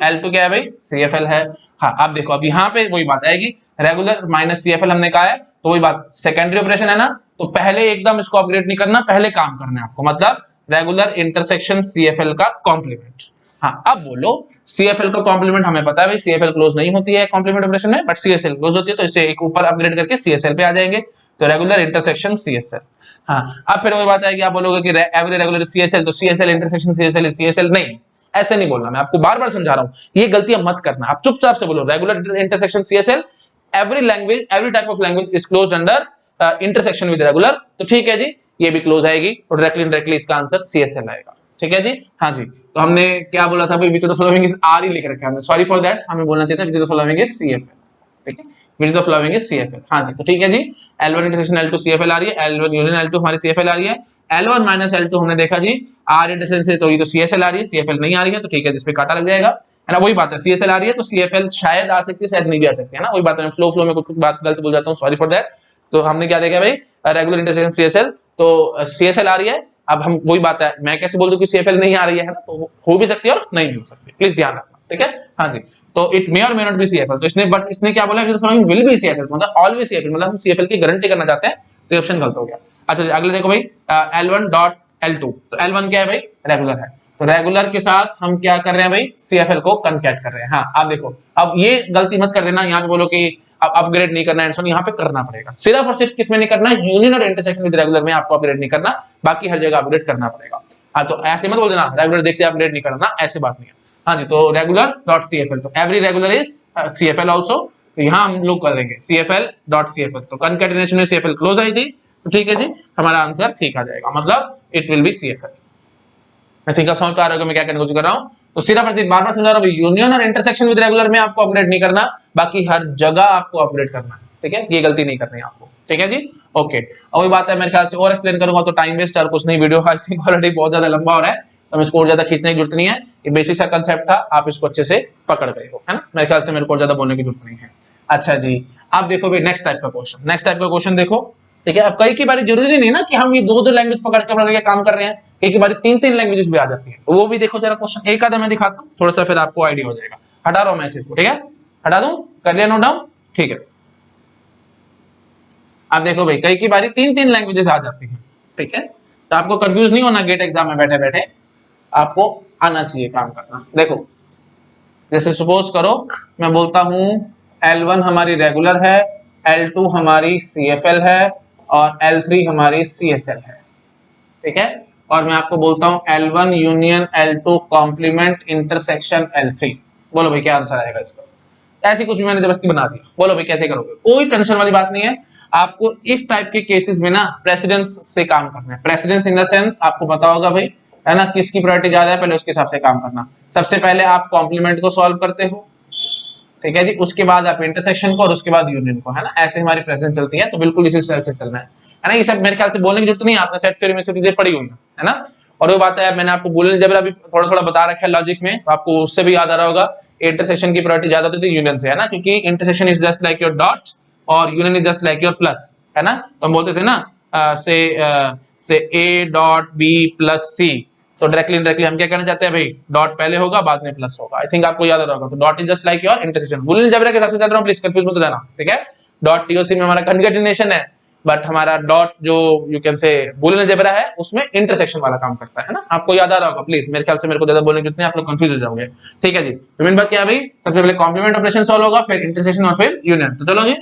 L2 क्या है भाई, CFL है। हाँ, आप देखो, अब यहाँ पे वही बात आएगी, रेगुलर माइनस CFL हमने कहा है, तो वही बात, सेकेंडरी ऑपरेशन है ना, तो पहले एकदम इसको अपग्रेड नहीं करना, पहले काम करना है आपको, मतलब रेगुलर इंटरसेक्शन CFL का कॉम्प्लीमेंट। हाँ, अब बोलो, CFL का कॉम्प्लीमेंट हमें पता है भाई, CFL क्लोज नहीं होती है कॉम्प्लीमेंट ऑपरेशन में, बट CSL क्लोज होती है, तो इसे एक ऊपर अपग्रेड करके CSL पे आ जाएंगे, तो रेगुलर इंटरसेक्शन CSL। हाँ, अब फिर वही बात आएगी, आप बोलोगे कि एवरी रेगुलर CSL, तो CSL intersection CSL is CSL, नहीं, ऐसे नहीं बोलना, मैं आपको बार बार समझा रहा हूँ, ये गलतियां मत करना। आप चुपचाप से बोलो regular intersection CSL, every language, every type of language is closed under intersection with regular, तो ठीक है जी, ये भी क्लोज आएगी, और डायरेक्टली इसका आंसर CSL आएगा, ठीक है जी। हाँ जी, तो हमने क्या बोला था भाई, which of the following is are ही लिख रखा है हमने, सॉरी फॉर दैट, हमें बोलना चाहिए था विच of the following is CFL, ठीक है, विच of the following is CFL। हाँ जी, तो ठीक है जी, L1 इंटरसेक्शन L2 CFL आ रही है, L1 यूनियन L2 हमारी CFL आ रही है, L1 माइनस L2 हमने देखा जी R इंटरसेक्शन से, तो ये तो CSL आ रही है, CFL नहीं आ रही है, तो ठीक है, जिसपे कांटा लग जाएगा, है ना। वही बात है, CSL आ रही है तो CFL शायद आ सकती है, शायद नहीं भी आ सकती है ना, वही बात है, फ्लो में कुछ बात गलत बोल जाता हूँ, सॉरी फॉर दैट। तो हमने क्या देखा भाई, रेगुलर इंटरसेक्शन CSL, तो CSL आ रही है। अब हम वही बात है, मैं कैसे बोल दूं कि CFL नहीं आ रही है ना, तो हो भी सकती है और नहीं भी हो सकती, प्लीज ध्यान रखना, ठीक है। हाँ जी, तो इट मे और मे नॉट बी CFL, तो इसने बट इसने क्या बोला, विल बी CFL, मतलब ऑलवेज CFL, मतलब हम CFL की गारंटी करना चाहते हैं, तो ये ऑप्शन गलत हो गया। अच्छा, अगले देखो भाई, L1 डॉट L2, तो L1 क्या है भाई, रेगुलर है, तो रेगुलर के साथ हम क्या कर रहे हैं भाई, CFL को कनकैट कर रहे हैं। हाँ, आप देखो, अब ये गलती मत कर देना, यहाँ पे बोलो कि अब अपग्रेड नहीं करना है, यहाँ पे करना पड़ेगा, सिर्फ और सिर्फ किसमें नहीं करना, यूनियन और इंटरसेक्शन विद रेगुलर में आपको अपग्रेड नहीं करना, बाकी हर जगह अपग्रेड करना पड़ेगा। हाँ, तो ऐसे मत बोल देना रेगुलर देखते अपग्रेड नहीं करना, ऐसे बात नहीं है। हाँ जी, तो रेगुलर डॉट CFL, तो every regular is CFL also, तो यहाँ हम लोग कर देंगे CFL डॉट CFL, तो कनकैटिनेशन में CFL क्लोज आई थी, तो ठीक है जी, हमारा आंसर ठीक आ जाएगा, मतलब इट विल बी CFL। मैं थिंक आप समझ पा रहे हो मैं क्या कहने की कोशिश कर रहा हूं, तो सिर्फ बार बार समझा रहा हूं, यूनियन और इंटरसेक्शन विद रेगुलर में आपको अपग्रेड नहीं करना, बाकी हर जगह आपको अपग्रेड करना है, ठीक है, ये गलती नहीं करनी आपको, ठीक है जी। ओके, अब वही बात है, मेरे ख्याल से और एक्सप्लेन करूंगा तो टाइम वेस्ट और कुछ नहीं, वीडियो आई थिंक ऑलरेडी बहुत ज्यादा लंबा हो रहा है, तो इसको और ज्यादा खींचने की जरूरत नहीं है, ये बेसिक सा कंसेप्ट था, आप इसको अच्छे से पकड़ गए हो, है ना, मेरे ख्याल से मेरे को ज्यादा बोलने की जरूरत नहीं है। अच्छा जी, आप देखो भाई नेक्स्ट टाइप का क्वेश्चन, नेक्स्ट टाइप का क्वेश्चन देखो, ठीक है। अब कई की बारी जरूरी नहीं ना कि हम ये दो दो लैंग्वेज पकड़ के पढ़ने का काम कर रहे हैं, कई की बारी तीन तीन लैंग्वेजेस भी आ जाती है, तो वो भी देखो जरा क्वेश्चन, एक आधा मैं दिखाता हूँ, थोड़ा सा फिर आपको आइडिया हो जाएगा। हटा रहा हूं मैं इसको, ठीक है, हटा दूं, कर लिया नोट डाउन, ठीक है। आप देखो भाई, कई की बारी तीन तीन लैंग्वेजेस आ जाती है, ठीक है, तो आपको कंफ्यूज नहीं होना, गेट एग्जाम में बैठे बैठे आपको आना चाहिए काम करना। देखो, जैसे सपोज करो मैं बोलता हूं L1 हमारी रेगुलर है, L2 हमारी CFL है, और L3 हमारी CSL है, ठीक है, और मैं आपको बोलता हूं L1 union L2 complement intersection L3, बोलो भाई क्या आंसर आएगा इसका। ऐसी कुछ भी मैंने जबरदस्ती बना दिया, बोलो भाई कैसे करोगे, कोई टेंशन वाली बात नहीं है, आपको इस टाइप के केसेस में ना प्रेसिडेंस से काम करना है, प्रेसिडेंस इन द सेंस आपको पता होगा भाई, है ना, किसकी प्रायोरिटी ज्यादा है, पहले उसके हिसाब से काम करना। सबसे पहले आप कॉम्प्लीमेंट को सॉल्व करते हो, ठीक है जी, उसके बाद आप इंटरसेक्शन को, और उसके बाद यूनियन को, है ना, ऐसे हमारी प्रेजेंस चलती है, तो बिल्कुल इसी स्टाइल से चलना है ना, ये सब मेरे ख्याल से बोलने की जरूरत नहीं है, आपने सेट थ्योरी में से चीजें पढ़ी हुई है ना। और वो बात है, मैंने आपको बोलने जब अभी थोड़ा थोड़ा बता रखा है लॉजिक में, तो आपको उससे भी याद आ रहा होगा, इंटरसेक्शन की प्रायोरिटी ज्यादा होती है यूनियन से, है ना, क्योंकि intersection is just like your dot और union is just like your plus, है ना, तो हम बोलते थे ना से A dot B plus C, तो डायरेक्टली हम क्या करना चाहते हैं भाई, डॉट पहले होगा बाद में प्लस होगा। आई थिंक आपको याद आ रहा होगा। तो dot is just like your intersection. Boolean algebra के हिसाब से चल रहा हूं, प्लीज कंफ्यूज मत होना, ठीक है। डॉट टीओसी में हमारा कंकैटिनेशन है, बट हमारा डॉट जो you can say Boolean algebra है उसमें इंटरसेक्शन वाला काम करता है ना। आपको याद आ रहा होगा प्लीज, मेरे ख्याल से मेरे को ज्यादा बोलने की उतने आप लोग कंफ्यूज हो जाओगे, ठीक है जी। तो मेन बात क्या है भाई, सबसे पहले कॉम्प्लीमेंट ऑपरेशन सॉल्व होगा, फिर इंटरसेक्शन और फिर यूनियन। तो चलो जी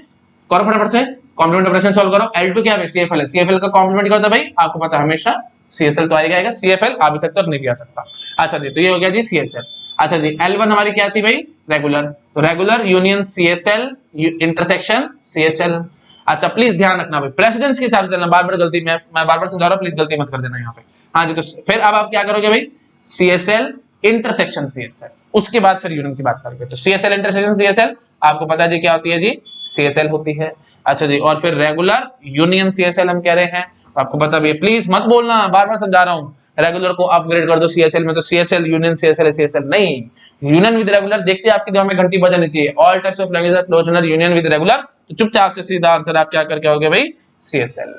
करो फटाफट से कॉम्प्लीमेंट ऑपरेशन सॉल्व करो। L2 क्या है, CFL है। CFL का कॉम्प्लीमेंट क्या होता है भाई, आपको पता है हमेशा CSL तो आएगा, CFL आ भी सकता है और नहीं भी आ सकता। अच्छा जी, तो ये हो गया जी CSL। अच्छा जी, L1 हमारी क्या थी भाई, रेगुलर। तो regular union CSL intersection CSL। अच्छा प्लीज ध्यान रखना भाई, प्रेसिडेंस के हिसाब से चलना, बार बार गलती मैं बार बार समझा रहा हूं, प्लीज गलती मत कर देना यहाँ पे। हाँ जी, तो फिर अब आप क्या करोगे भाई, CSL इंटरसेक्शन CSL, उसके बाद फिर यूनियन की बात करेंगे। तो CSL इंटरसेक्शन CSL आपको पता है जी क्या होती है जी, CSL होती है। अच्छा जी, और फिर रेगुलर यूनियन CSL हम कह रहे हैं, तो आपको पता भी है, प्लीज मत बोलना, बार बार समझा रहा हूं, रेगुलर को अपग्रेड कर दो CSL में, तो CSL यूनियन CSL है, CSL नहीं, यूनियन विद रेगुलर। देखते हैं आपके दिमाग में घंटी बजानी चाहिए, all types of language are closure union with regular, तो चुपचाप से सीधा आंसर आप क्या करके आओगे भाई, CSL,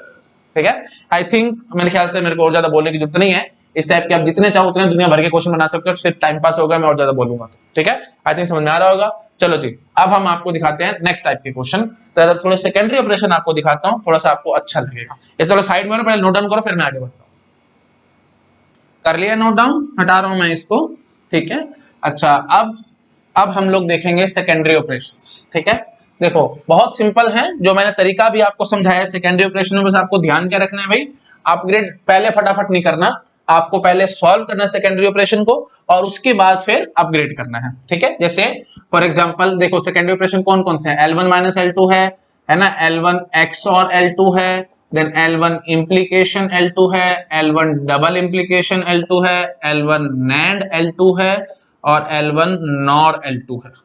ठीक है। आई थिंक मेरे ख्याल से मेरे को और ज्यादा बोलने की जरूरत नहीं है, इस टाइप के आप जितने चाहो उतने दुनिया भर के क्वेश्चन बना सकते हो, सिर्फ टाइम पास होगा, मैं और ज्यादा बोलूंगा तो, ठीक है। आई थिंक समझ में आ रहा होगा। चलो जी, अब हम आपको दिखाते हैं नेक्स्ट टाइप के क्वेश्चन। तो थोड़े सेकेंडरी ऑपरेशन आपको दिखाता हूं, थोड़ा सा आपको अच्छा लगेगा। ये चलो साइड में पहले नोट डाउन करो, फिर मैं आगे बढ़ता हूं। कर लिया नोट डाउन, हटा रहा हूं मैं इसको, ठीक है। अच्छा, अब हम लोग देखेंगे सेकेंडरी ऑपरेशंस, ठीक है। देखो बहुत सिंपल है, जो मैंने तरीका भी आपको समझाया है सेकेंडरी ऑपरेशन में, बस आपको ध्यान क्या रखना है भाई, अपग्रेड पहले फटाफट नहीं करना, आपको पहले सॉल्व करना है सेकेंडरी ऑपरेशन को, और उसके बाद फिर अपग्रेड करना है, ठीक है। जैसे फॉर एग्जांपल देखो सेकेंडरी ऑपरेशन कौन कौन से हैं, L1 माइनस L2 है ना, L1 XOR L2 है, देन L1 इम्प्लीकेशन L2 है, L1 डबल इम्प्लीकेशन L2 है, L1 NAND L2 है, और L1 NOR L2 है।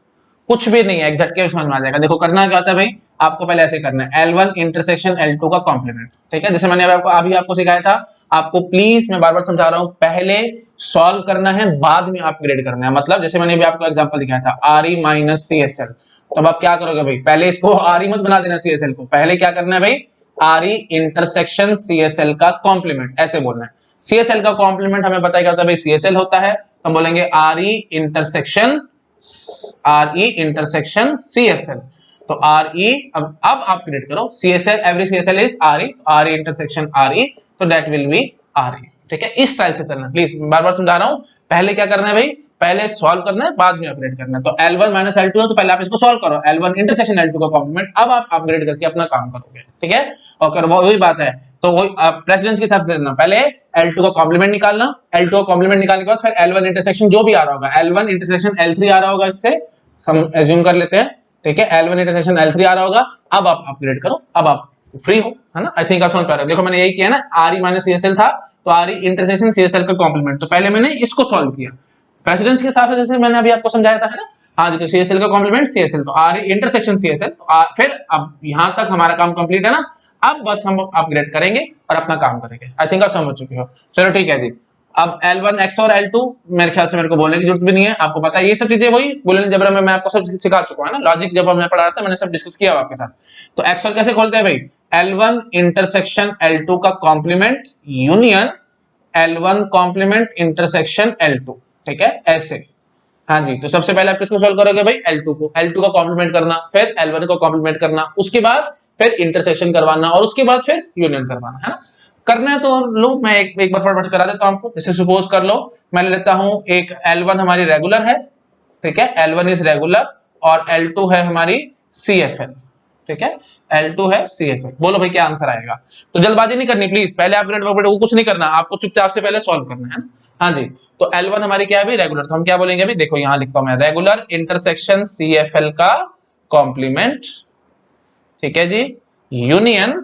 कुछ भी नहीं है, एक झटके में समझ में आ जाएगा। देखो करना क्या होता है भाई, आपको पहले ऐसे करना है, L1 इंटरसेक्शन L2 का कॉम्प्लीमेंट, ठीक है। जैसे मैंने अभी आपको सिखाया था, आपको प्लीज मैं बार बार समझा रहा हूं, पहले सॉल्व करना है बाद में अपग्रेड करना है। मतलब जैसे मैंने अभी आपको एग्जांपल दिखाया था RE माइनस CSL, तो अब आप क्या करोगे भाई, पहले इसको RE मत बना देना CSL को, पहले क्या करना है भाई, RE इंटरसेक्शन CSL का कॉम्प्लीमेंट, ऐसे बोलना है। CSL का कॉम्प्लीमेंट हमें पता है क्या होता है भाई, CSL होता है, हम बोलेंगे RE इंटरसेक्शन CSL। तो RE अब अपग्रेड करो, CSL every CSL is RE intersection RE, तो दैट विल बी RE, ठीक है। इस स्टाइल से चलना, प्लीज बार बार समझा रहा हूं, पहले क्या करना है भाई, पहले सॉल्व करना है बाद में अपग्रेड करना है। तो L1 माइनस L2 है, तो पहले आप इसको सॉल्व करो, L1 इंटरसेक्शन L2 का कॉम्प्लीमेंट, अब आप अपग्रेड करके अपना काम करोगे, ठीक है। और वही बात है, तो वही प्रेसिडेंस के हिसाब से चलना, पहले L2 का कॉम्प्लीमेंट निकालना, L2 का कॉम्प्लीमेंट निकालने के बाद फिर L1 इंटरसेक्शन जो भी आ रहा होगा, L1 इंटरसेक्शन L3 आ रहा होगा, इससे हम एज्यूम कर लेते हैं, ठीक है। L1 इंटरसेक्शन L3 आ रहा होगा, अब आप अपग्रेड करो, अब आप फ्री हो, है ना। आई थिंक आप समझ पा रहे हो। देखो मैंने यही किया ना, RE माइनस CSL था, तो RE इंटरसेक्शन CSL का कॉम्प्लीमेंट, तो पहले मैंने इसको सॉल्व किया प्रेसिडेंस के हिसाब से, जैसे मैंने अभी आपको समझाया था, है ना। हाँ जी, तो CSL का कॉम्प्लीमेंट CSL, तो RE इंटरसेक्शन CSL, तो फिर अब यहां तक हमारा काम कंप्लीट है ना, अब बस हम अपग्रेड करेंगे और अपना काम करेंगे। आई थिंक आप समझ चुके हो। चलो ठीक है जी, अब L1 XOR L2 मेरे ख्याल से मेरे को बोलने की जरूरत भी नहीं है, आपको पता है ये सब चीजें, वही बुलियन अलजेब्रा में मैं आपको सब सिखा चुका हूं, है ना। लॉजिक जब मैं पढ़ा रहा था मैंने सब डिस्कस किया आपके साथ। तो XOR कैसे खोलते हैं भाई, L1 इंटरसेक्शन L2 का complement union L1 complement intersection L2, ठीक है, ऐसे। हाँ जी, तो सबसे पहले आप किसको सॉल्व करोगे भाई, L2 को, L2 का कॉम्प्लीमेंट करना, फिर L1 को कॉम्प्लीमेंट करना, उसके बाद फिर इंटरसेक्शन करवाना, और उसके बाद फिर यूनियन करवाना, है ना। करना है तो लो, मैं एक बार फटाफट करा देता हूं आपको। जैसे सपोज कर लो, मैं लेता हूं एक L1 हमारी रेगुलर है, ठीक है, L1 इज रेगुलर, और L2 है हमारी CFL, ठीक है, L2 है CFL। बोलो भाई क्या आंसर आएगा। तो जल्दबाजी नहीं करनी प्लीज, पहले अपग्रेड वो कुछ नहीं करना, आपको चुपचाप से पहले सॉल्व करना है। हाँ जी, तो L1 हमारी क्या है भाई, रेगुलर, तो हम क्या बोलेंगे अभी, देखो यहां लिखता हूं मैं, रेगुलर इंटरसेक्शन CFL का कॉम्प्लीमेंट, ठीक है जी, यूनियन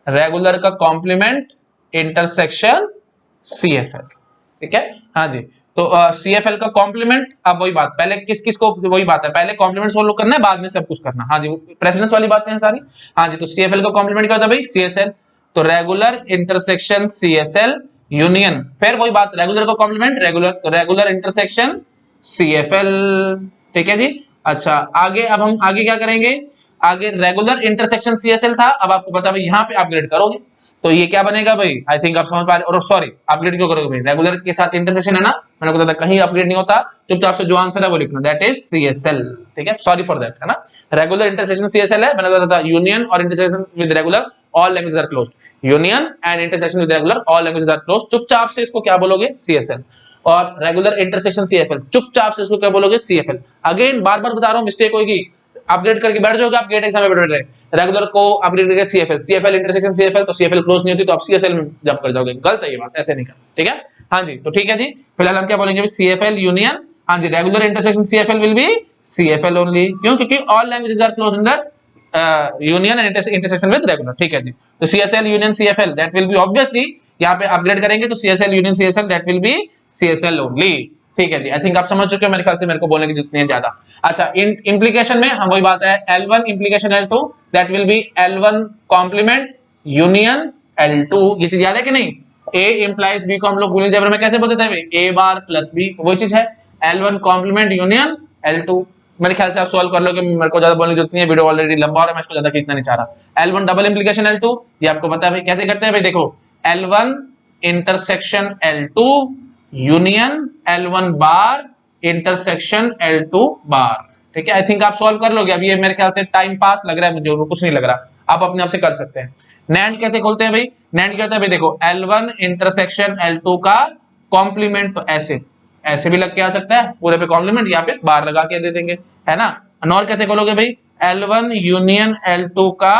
रेगुलर का कॉम्प्लीमेंट इंटरसेक्शन CFL, ठीक है। हाँ जी, तो CFL का कॉम्प्लीमेंट, अब वही बात, पहले किस किस को, वही बात है, पहले कॉम्प्लीमेंट सोल्व करना है बाद में सब कुछ करना। हाँ जी, प्रेसिडेंस वाली बातें हैं सारी। हाँ जी, तो CFL का कॉम्प्लीमेंट क्या होता है भाई, CSL, तो रेगुलर इंटरसेक्शन CSL यूनियन, फिर वही बात, रेगुलर का कॉम्प्लीमेंट रेगुलर, तो रेगुलर इंटरसेक्शन CFL, ठीक है जी। अच्छा आगे, अब हम आगे क्या करेंगे, आगे रेगुलर इंटरसेक्शन CSL था, अब आपको पता है यहां पे अपग्रेड करोगे, तो ये क्या बनेगा भाई, आई थिंक आप समझ पा रहे, और सॉरी अपग्रेड क्यों करोगे भाई, रेगुलर के साथ इंटरसेक्शन है ना, मैंने बताया कहीं अपग्रेड नहीं होता, चुपचाप से जो आंसर है वो लिखना, दैट इज CSL। ठीक है, सॉरी फॉर दैट, है ना, रेगुलर इंटरसेक्शन CSL है, मैंने बताया था यूनियन और intersection with regular all languages are closed, union and intersection with regular all languages are closed, चुपचाप से इसको क्या बोलोगे CSL, और रेगुलर इंटरसेक्शन CFL, चुपचाप से इसको क्या बोलोगे CFL। अगेन बार बार बता रहा हूं, मिस्टेक होगी, अपग्रेड करके बैठ जाओगे आप गेट एग्जाम में बैठ रहे, रेगुलर को अपग्रेड करके CFL इंटरसेक्शन CFL, तो CFL क्लोज नहीं होती तो आप CSL में जब कर जाओगे, गलत है ये बात, ऐसे नहीं करना। ठीक है, हाँ जी, तो ठीक है जी, फिलहाल हम क्या बोलेंगे CFL यूनियन, हाँ जी, regular intersection CFL will be CFL only, क्यों, क्योंकि all languages are close under union and intersection with regular. ठीक है जी, तो CSL union CFL that will be obviously, यहाँ पे अपग्रेड करेंगे तो CSL union CSL that will be CSL only. ठीक है जी, आई थिंक आप समझ चुके हो मेरे ख्याल से, मेरे को बोलने की जरूरत नहीं है ज्यादा। अच्छा, इंप्लीकेशन में हम वही बात है, L1 implication L2 that will be L1 complement union L2, ये चीज याद है कि नहीं, A इंप्लाइज B को हम लोग बूलियन जेब्रा में कैसे बोलते थे, A बार प्लस B, वो चीज है L1 कॉम्प्लीमेंट यूनियन L2। मेरे ख्याल से आप सॉल्व कर लो, कि मेरे को ज्यादा बोलने की जरूरत नहीं है, वीडियो ऑलरेडी लंबा हो रहा है, मैं इसको ज्यादा खींचना नहीं चाह रहा। L1 डबल इंप्लीकेशन L2, ये आपको पता है भाई, कैसे करते हैं भाई, देखो L1 intersection L2 union L1 बार इंटरसेक्शन L2 बार। ठीक है, आई थिंक आप सॉल्व कर लोगे। अब ये मेरे ख्याल से टाइम पास लग रहा है मुझे, कुछ नहीं लग रहा, आप अपने आप से कर सकते हैं। नैंड कैसे खोलते हैं भाई, नैंड क्या होता है भाई, देखो L1 इंटरसेक्शन L2 का कॉम्प्लीमेंट, तो ऐसे ऐसे भी लग के आ सकता है पूरे पे कॉम्प्लीमेंट, या फिर बार लगा के दे देंगे, है ना। नॉर कैसे खोलोगे भाई, L1 यूनियन L2 का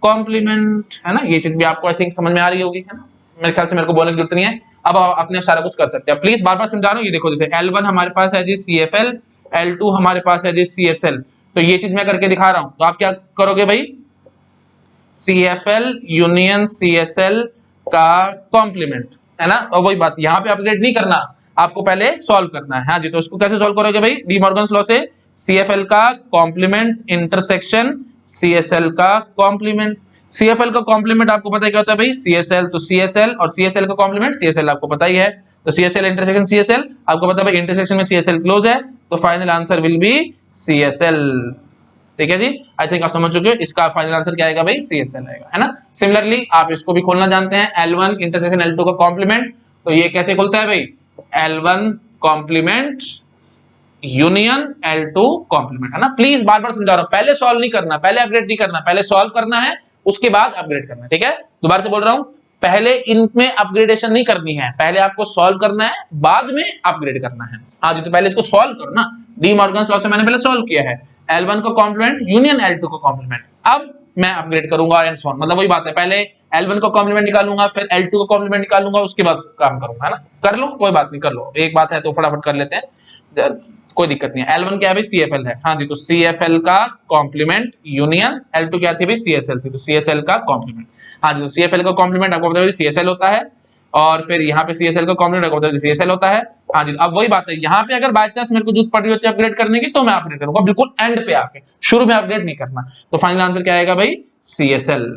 कॉम्प्लीमेंट, है ना, ये चीज भी आपको आई थिंक समझ में आ रही होगी, है ना, मेरे ख्याल से मेरे को बोलने की जरूरत नहीं है, अब आप अपने सारा कुछ कर सकते हैं। प्लीज बार बार समझा रहा हूँ, ये देखो जैसे L1 हमारे पास है जी CFL, L2 हमारे पास है जी CSL, तो ये चीज मैं करके दिखा रहा हूं, तो आप क्या करोगे भाई, CFL यूनियन CSL का कॉम्प्लीमेंट, है ना, और वही बात यहाँ पे अपग्रेड नहीं करना, आपको पहले सॉल्व करना है। हाँ जी, तो इसको कैसे सॉल्व करोगे भाई, डी मॉर्गन्स लॉ से, CFL का कॉम्प्लीमेंट इंटरसेक्शन CSL का कॉम्प्लीमेंट, CFL का कॉम्प्लीमेंट आपको पता है क्या होता है भाई, CSL, तो CSL, और CSL का कॉम्प्लीमेंट CSL आपको पता ही है, तो CSL इंटरसेक्शन CSL आपको पता है भाई, इंटरसेक्शन में CSL क्लोज है, तो final answer will be CSL। ठीक है जी, आई थिंक आप समझ चुके हो, इसका फाइनल आंसर क्या आएगा भाई, CSL आएगा, है ना। सिमिलरली आप इसको भी खोलना जानते हैं, L1 इंटरसेक्शन L2 का कॉम्प्लीमेंट, तो ये कैसे खुलता है भाई, L1 complement union L2 complement, है ना। प्लीज बार बार समझा रहा हूं, पहले सॉल्व नहीं करना, पहले अपग्रेड नहीं करना, पहले सॉल्व करना है, उसके बाद अपग्रेड करना है। ठीक है, दोबारा से बोल रहा हूं, पहले इनमें अपग्रेडेशन नहीं करनी है, पहले आपको सॉल्व करना है, बाद में अपग्रेड करना है। हाँ जी, तो पहले इसको सॉल्व करो ना, डी मॉर्गन्स लॉ से मैंने पहले सॉल्व किया है, L1 को कॉम्प्लीमेंट यूनियन L2 को कॉम्प्लीमेंट, अब मैं अपग्रेड करूंगा एंड सो ऑन, मतलब वही बात है, पहले L1 को कॉम्प्लीमेंट निकालूंगा, फिर L2 को कॉम्प्लीमेंट निकालूंगा, उसके बाद काम करूंगा, है ना। कर लो, कोई बात नहीं, कर लो, एक बात है तो फटाफट कर लेते हैं, कोई दिक्कत नहीं है। L1 क्या है भाई, CFL है, हाँ जी, तो CFL का कॉम्प्लीमेंट यूनियन, L2 क्या थी भाई, CSL थी, तो CSL का कॉम्प्लीमेंट, हाँ जी, तो CFL का कॉम्प्लीमेंट आपको पता है CSL होता है, और फिर यहाँ पे CSL का कॉम्प्लीमेंट आपको पता है CSL होता है। हाँ जी, अब वही बात है, यहाँ पे अगर बाय चांस मेरे को जरूरत पड़ रही होती है अपग्रेड करने की, तो मैं अपग्रेड करूंगा बिल्कुल एंड पे आके, शुरू में अपग्रेड नहीं करना। तो फाइनल आंसर क्या आएगा भाई, CSL।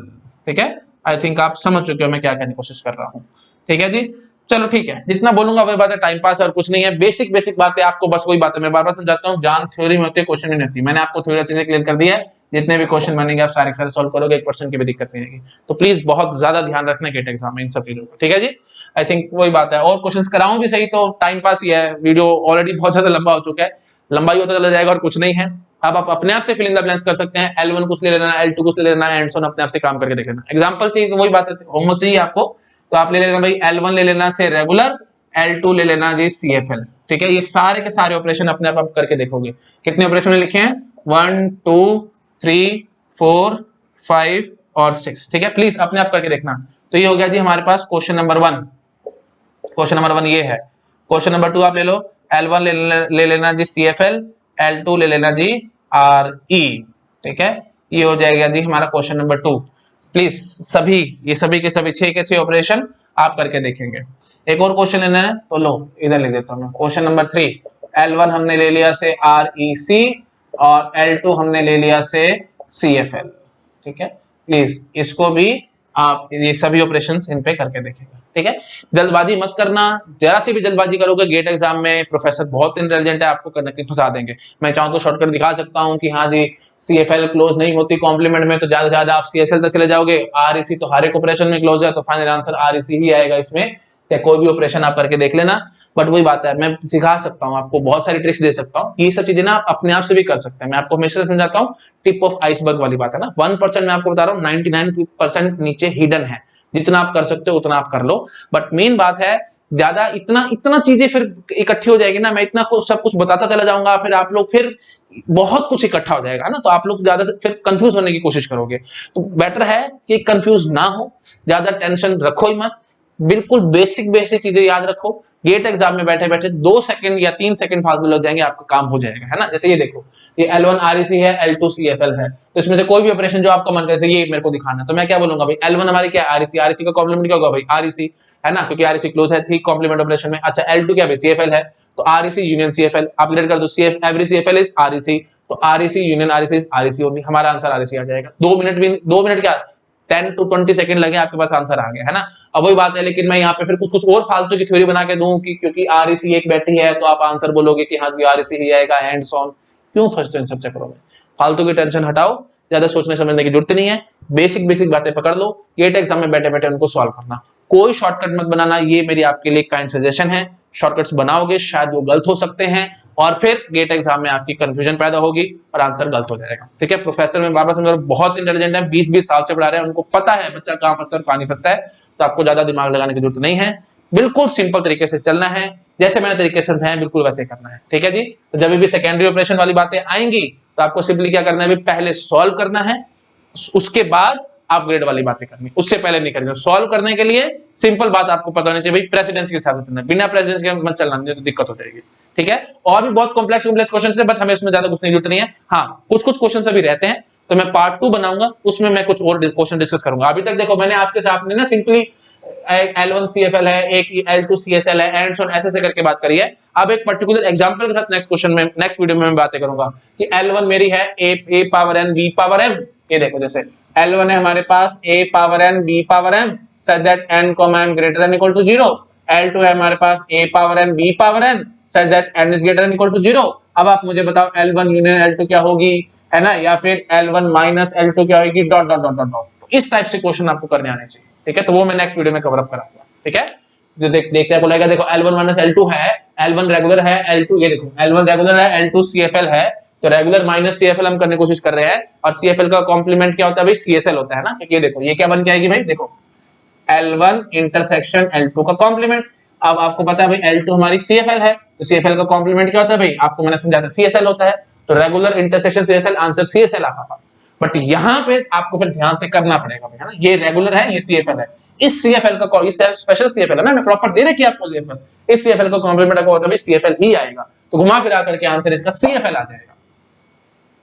ठीक है, आई थिंक आप समझ चुके हो मैं क्या कहने की कोशिश कर रहा हूँ। ठीक है जी, चलो ठीक है, जितना बोलूंगा वही बात है, टाइम पास और कुछ नहीं है, बेसिक बेसिक बातें आपको, बस वही बात है, मैं बार बार समझाता हूँ, जान थ्योरी में होती है, क्वेश्चन में नहीं होती। मैंने आपको थ्योरी अच्छे से क्लियर कर दिया है, जितने भी क्वेश्चन बनेंगे आप सारे सारे सॉल्व करोगे, 1% की भी दिक्कत नहीं आएगी। तो प्लीज बहुत ज्यादा ध्यान रखना गेट एग्जाम में इन सब चीजों का। ठीक है जी, आई थिंक वही बात है, और क्वेश्चन कराऊं भी सही तो टाइम पास ही है, वीडियो ऑलरेडी बहुत ज्यादा लंबा हो चुका है, लंबाई होता चला जाएगा और कुछ नहीं है। अब आप अपने आप से फिल इन द ब्लैंक्स कर सकते हैं, L1 कुछ ले लेना, L2 कुछ ले लेना, एंड सो ऑन अपने आप से काम करके देख लेना। एग्जांपल चाहिए तो वही बात है, होमवर्क चाहिए आपको, तो आप ले लेना भाई, L1 ले लेना से रेगुलर, L2 ले लेना जी CFL। ठीक है, ये सारे के सारे ऑपरेशन अपने आप करके देखोगे। कितने ऑपरेशन लिखे हैं, 1 2 3 4 5 और 6। ठीक है, प्लीज अपने आप करके देखना। तो ये हो गया जी हमारे पास क्वेश्चन नंबर 1, क्वेश्चन नंबर 1 ये है। क्वेश्चन नंबर 2 आप ले लो, L1 ले लेना जी CFL, L2 ले लेना जी RE। ठीक है, ये हो जाएगा जी हमारा क्वेश्चन नंबर 2। प्लीज सभी, ये सभी के सभी 6 के 6 ऑपरेशन आप करके देखेंगे। एक और क्वेश्चन लेना है तो लो इधर लिख देता हूं, क्वेश्चन नंबर 3, L1 हमने ले लिया से REC और L2 हमने ले लिया से CFL। ठीक है, प्लीज इसको भी आप ये सभी ऑपरेशंस इन पे करके देखेंगे, ठीक है। जल्दबाजी मत करना, जरा सी भी जल्दबाजी करोगे गेट एग्जाम में प्रोफेसर बहुत इंटेलिजेंट है, आपको करने के फंसा देंगे। मैं चाहूँ तो शॉर्टकट दिखा सकता हूँ कि हाँ जी CFL क्लोज नहीं होती कॉम्प्लीमेंट में, तो ज्यादा से ज्यादा आप CSL तक चले जाओगे। REC तो हर एक ऑपरेशन में क्लोज है, तो फाइनल आंसर REC ही आएगा इसमें, या कोई भी ऑपरेशन आप करके देख लेना। बट वही बात है, मैं सिखा सकता हूँ आपको, बहुत सारी ट्रिक्स दे सकता हूँ, ये सब चीजें ना आप अपने आप से भी कर सकते हैं। मैं आपको हमेशा समझाता हूँ, टिप ऑफ आइसबर्ग वाली बात है ना, 1% मैं आपको बता रहा हूँ, 99% नीचे हिडन है। जितना आप कर सकते हो उतना आप कर लो, बट मेन बात है ज्यादा इतना चीजें फिर इकट्ठी हो जाएगी ना, मैं इतना सब कुछ बताता चला जाऊंगा, फिर आप लोग फिर बहुत कुछ इकट्ठा हो जाएगा ना, तो आप लोग ज्यादा फिर कंफ्यूज होने की कोशिश करोगे। तो बेटर है कि कंफ्यूज ना हो, ज्यादा टेंशन रखो ही मत, बिल्कुल बेसिक बेसिक चीजें याद रखो। गेट एग्जाम में बैठे बैठे 2 सेकंड या 3 सेकंड फालतू लग जाएंगे, आपका काम हो जाएगा, है ना। जैसे ये देखो, ये L1 REC है, L2 CFL है, तो इसमें से कोई भी ऑपरेशन जो आपका मन करे, ये मेरे को दिखाना, तो मैं क्या बोलूंगा भाई, L1 हमारी क्या है, REC का कॉम्प्लीमेंट क्या होगा भाई, REC, है ना, क्योंकि REC क्लोज है, थी कॉम्प्लीमेंट ऑपरेशन में। अच्छा L2 क्या भाई, CFL है, तो REC यूनियन CFL, आप लेट कर दो, एवरी CFL इज REC, तो REC union REC is REC only, हमारा आंसर REC आ जाएगा। 2 मिनट क्या 10 to 20 सेकंड लगे, आपके पास आंसर आ गया, है ना। अब वही बात है, लेकिन मैं यहाँ पे फिर कुछ और फालतू की थ्योरी बना के दूं कि क्योंकि REC एक बैठी है तो आप आंसर बोलोगे कि हाँ जी REC ही आएगा, एंड सो ऑन। क्यों फंसते हो इन सब चक्करों में, फालतू की टेंशन हटाओ, ज्यादा सोचने समझने की जरूरत नहीं है, बेसिक बेसिक बातें पकड़ लो, गेट एग्जाम में बैठे बैठे उनको सॉल्व करना, कोई शॉर्टकट मत बनाना, ये मेरी आपके लिए काइंड सजेशन है। शॉर्टकट्स बनाओगे शायद वो गलत हो सकते हैं, और फिर गेट एग्जाम में आपकी कंफ्यूजन पैदा होगी और आंसर गलत हो जाएगा, ठीक है। प्रोफेसर में बाबा समझ बहुत इंटेलिजेंट है, 20-20 साल से पढ़ा रहे हैं, उनको पता है बच्चा कहां फंसता है और कहां नहीं फंसता है, तो आपको ज्यादा दिमाग लगाने की जरूरत नहीं है, बिल्कुल सिंपल तरीके से चलना है, जैसे मैंने तरीके से समझाया बिल्कुल वैसे करना है, ठीक है जी। तो जब भी सेकेंडरी ऑपरेशन वाली बातें आएंगी तो आपको सिंपली क्या करना है, पहले सॉल्व करना है, उसके बाद आप ग्रेड वाली बातें करनी, उससे पहले नहीं करनी। सॉल्व करने के लिए सिंपल बात आपको पता होनी चाहिए भाई, प्रेसिडेंस के हिसाब से चलना, बिना प्रेसिडेंस के मत चलना, नहीं तो दिक्कत हो जाएगी, ठीक है। और भी बहुत कॉम्प्लेक्स क्वेश्चन है, बट हमें इसमें ज्यादा घुसने की जरूरत नहीं है। हाँ कुछ क्वेश्चन अभी रहते हैं, तो मैं पार्ट 2 बनाऊंगा, उसमें मैं कुछ और क्वेश्चन डिस्कस करूंगा। अभी तक देखो मैंने आपके सामने ना सिंपली L1 CFL है, एक L2 CSL है, एंड सो ऐसे करके बात करी है। अब एक पर्टिकुलर एग्जांपल के साथ नेक्स्ट क्वेश्चन में, नेक्स्ट वीडियो में मैं बातें करूंगा कि L1 मेरी है a power n b power m। ये देखो जैसे L1 है हमारे पास a power n b power m such that n, m greater than equal to 0। L2 है हमारे पास a power n b power n such that n is greater than equal to 0। अब आप मुझे बताओ L1 यूनियन L2 क्या होगी, है ना, या फिर L1 माइनस L2 क्या होगी, dot dot dot dot dot. इस टाइप से क्वेश्चन आपको करने आने चाहिए, ठीक है। तो वो मैं नेक्स्ट वीडियो में कवर अप कराऊंगा, ठीक है। जो देखते हैं बोलेगा, देखो L1 माइनस L2 है, L1 रेगुलर है, L2 ये देखो L1 रेगुलर है, L2 CFL है, तो रेगुलर माइनस CFL हम करने की कोशिश कर रहे हैं, और CFL का कॉम्प्लीमेंट क्या होता है भाई, CSL होता है ना, क्योंकि ये देखो ये क्या बन के आएगी भाई, देखो L1 इंटरसेक्शन L2 का कॉम्प्लीमेंट। अब आपको पता है भाई L2 हमारी CFL है, तो CFL का कॉम्प्लीमेंट क्या होता है भाई, आपको मैंने समझाया था CSL होता है, तो regular intersection CSL, answer CSL आता था। बट यहाँ पे आपको फिर ध्यान से करना पड़ेगा भाई, है ना, ये रेगुलर है, ये CFL है, इस CFL का इस स्पेशल CFL है ना, मैं प्रॉपर दे रखी आपको CFL, इस CFL का कॉम्प्लीमेंट आपको होता है CFL ही आएगा, तो घुमा फिरा करके आंसर इसका CFL आ जाएगा,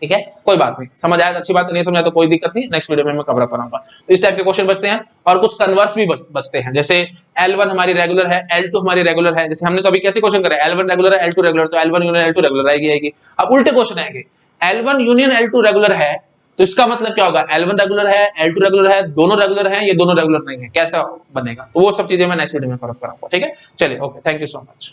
ठीक है। कोई बात नहीं, समझ आया तो अच्छी बात, नहीं समझा तो कोई दिक्कत नहीं, नेक्स्ट वीडियो में मैं कवर अप कराऊंगा। तो इस टाइप के क्वेश्चन बचते हैं, और कुछ कन्वर्स भी बचते हैं, जैसे L1 हमारी रेगुलर है, L2 हमारी रेगुलर है, जैसे हमने तो अभी कैसे क्वेश्चन करे, L1 रेगुलर है, L2 रेगुलर, तो L1 यूनियन L2 रेगुलर आएगी। अब उल्टे क्वेश्चन आएंगे, L1 यूनियन L2 रेगुलर है, तो इसका मतलब क्या होगा, L1 रेगुलर है, L2 रेगुलर है, दोनों रेगुलर हैं, ये दोनों रेगुलर नहीं है, कैसा बनेगा, तो वो सब चीजें मैं नेक्स्ट वीडियो में कवर अप कराऊंगा, ठीक है। चलिए okay, thank you so much.